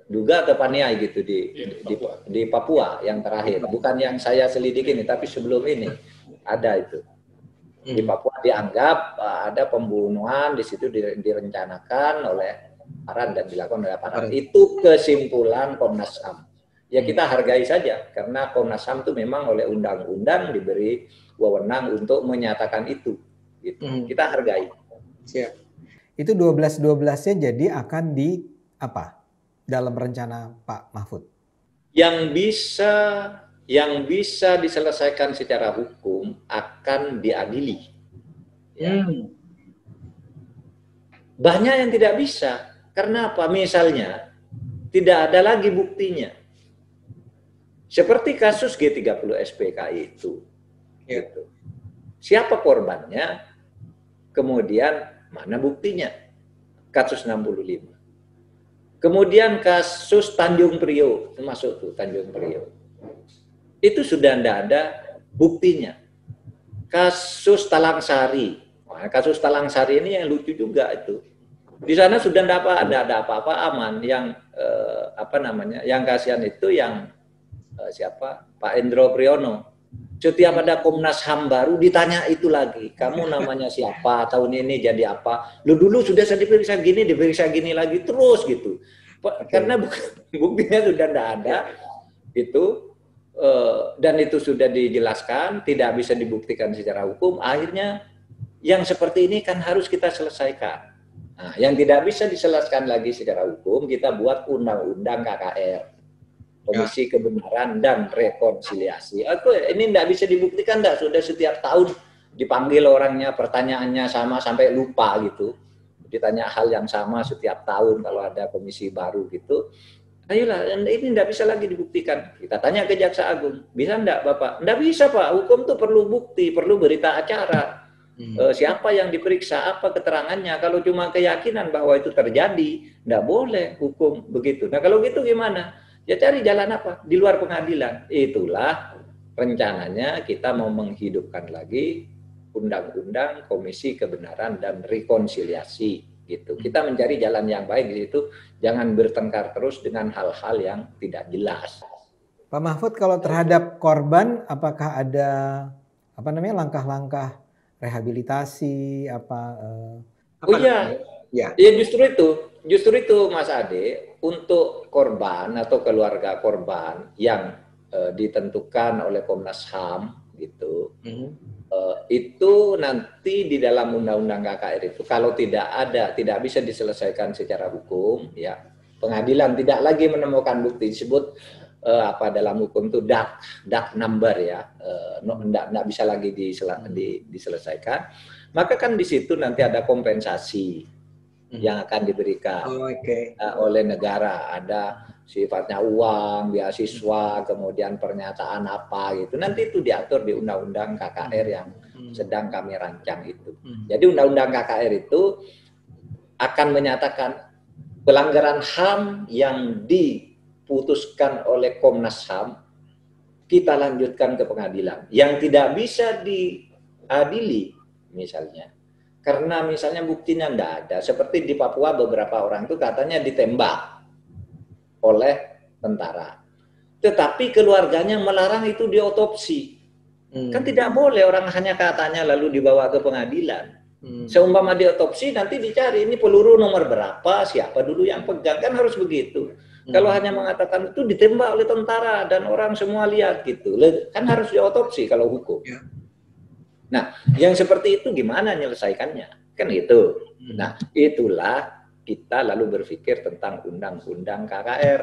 Nduga atau Paniai gitu di Papua yang terakhir. Bukan yang saya selidiki ini, tapi sebelum ini ada itu. Di Papua dianggap ada pembunuhan, di situ direncanakan oleh aparat dan dilakukan oleh aparat. Itu kesimpulan Komnas HAM. Ya kita hargai saja, karena Komnas HAM itu memang oleh undang-undang diberi wewenang untuk menyatakan itu. Gitu. Kita hargai. Siap. Itu 12-12-nya jadi akan di apa? Dalam rencana Pak Mahfud? Yang bisa diselesaikan secara hukum akan diadili. Ya. Banyak yang tidak bisa. Karena apa? Misalnya, tidak ada lagi buktinya. Seperti kasus G30 SPKI itu. Gitu. Siapa korbannya? Kemudian mana buktinya? Kasus 65. Kemudian kasus Tanjung Priok, termasuk tuh Tanjung Priok. Itu sudah tidak ada buktinya. Kasus Talang Sari. Nah, kasus Talang Sari ini yang lucu juga itu. Di sana sudah tidak ada apa-apa, aman. Yang apa namanya? Yang kasihan itu yang siapa? Pak Endro Priyono. Setiap ada Komnas HAM baru ditanya itu lagi. Kamu namanya siapa? Tahun ini jadi apa? Lu dulu sudah saya diperiksa gini lagi terus gitu. Karena buktinya sudah tidak ada gitu. Dan itu sudah dijelaskan, tidak bisa dibuktikan secara hukum. Akhirnya yang seperti ini kan harus kita selesaikan. Nah, yang tidak bisa diselesaikan lagi secara hukum, kita buat undang-undang KKR. Komisi Kebenaran dan Rekonsiliasi. Ini tidak bisa dibuktikan, enggak? Sudah setiap tahun dipanggil orangnya, pertanyaannya sama sampai lupa gitu. Ditanya hal yang sama setiap tahun kalau ada komisi baru gitu. Ayolah, ini tidak bisa lagi dibuktikan. Kita tanya ke Jaksa Agung, bisa enggak Bapak? Tidak bisa Pak, hukum itu perlu bukti, perlu berita acara. Siapa yang diperiksa, apa keterangannya. Kalau cuma keyakinan bahwa itu terjadi, tidak boleh hukum begitu. Nah kalau gitu gimana? Ya cari jalan apa? Di luar pengadilan. Itulah rencananya kita mau menghidupkan lagi Undang-Undang Komisi Kebenaran dan Rekonsiliasi. Gitu. Kita mencari jalan yang baik di situ. Jangan bertengkar terus dengan hal-hal yang tidak jelas. Pak Mahfud, kalau terhadap korban, apakah ada langkah-langkah rehabilitasi Oh iya, ya justru itu Mas Ade. Untuk korban atau keluarga korban yang ditentukan oleh Komnas HAM gitu, itu nanti di dalam undang-undang KKR itu kalau tidak bisa diselesaikan secara hukum, ya pengadilan tidak lagi menemukan bukti disebut dalam hukum itu dark number ya, tidak bisa lagi diselesaikan, maka kan di situ nanti ada kompensasi yang akan diberikan oleh negara, ada sifatnya uang, beasiswa, kemudian pernyataan apa gitu. Nanti itu diatur di Undang-Undang KKR yang sedang kami rancang itu. Jadi Undang-Undang KKR itu akan menyatakan pelanggaran HAM yang diputuskan oleh Komnas HAM kita lanjutkan ke pengadilan. Yang tidak bisa diadili misalnya karena misalnya buktinya tidak ada. Seperti di Papua beberapa orang itu katanya ditembak oleh tentara. Tetapi keluarganya melarang itu diotopsi. Kan tidak boleh orang hanya katanya lalu dibawa ke pengadilan. Seumpama diotopsi nanti dicari ini peluru nomor berapa, siapa dulu yang pegang. Kan harus begitu. Kalau hanya mengatakan itu ditembak oleh tentara dan orang semua lihat gitu. Kan harus diotopsi kalau hukum. Nah, yang seperti itu gimana menyelesaikannya? Kan itu. Nah, itulah kita lalu berpikir tentang undang-undang KKR.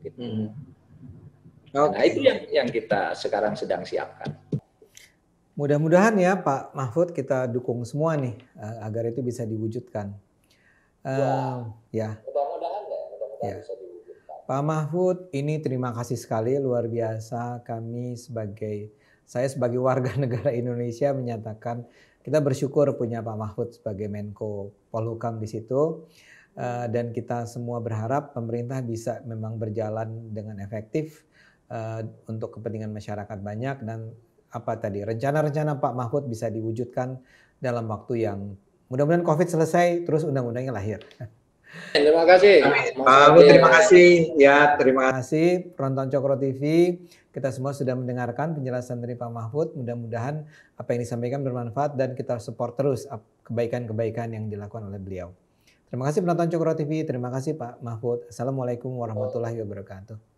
Gitu. Nah, itu yang kita sekarang sedang siapkan. Mudah-mudahan ya Pak Mahfud kita dukung semua nih agar itu bisa diwujudkan. Ya. Mudah-mudahan bisa diwujudkan. Pak Mahfud, ini terima kasih sekali, luar biasa. Saya sebagai warga negara Indonesia menyatakan kita bersyukur punya Pak Mahfud sebagai Menko Polhukam di situ, dan kita semua berharap pemerintah bisa memang berjalan dengan efektif untuk kepentingan masyarakat banyak, dan rencana-rencana Pak Mahfud bisa diwujudkan dalam waktu yang mudah-mudahan COVID selesai terus undang-undangnya lahir. Terima kasih. Terima kasih. Ya, terima kasih penonton Cokro TV. Kita semua sudah mendengarkan penjelasan dari Pak Mahfud. Mudah-mudahan apa yang disampaikan bermanfaat dan kita support terus kebaikan-kebaikan yang dilakukan oleh beliau. Terima kasih penonton Cokro TV. Terima kasih Pak Mahfud. Assalamualaikum warahmatullahi wabarakatuh.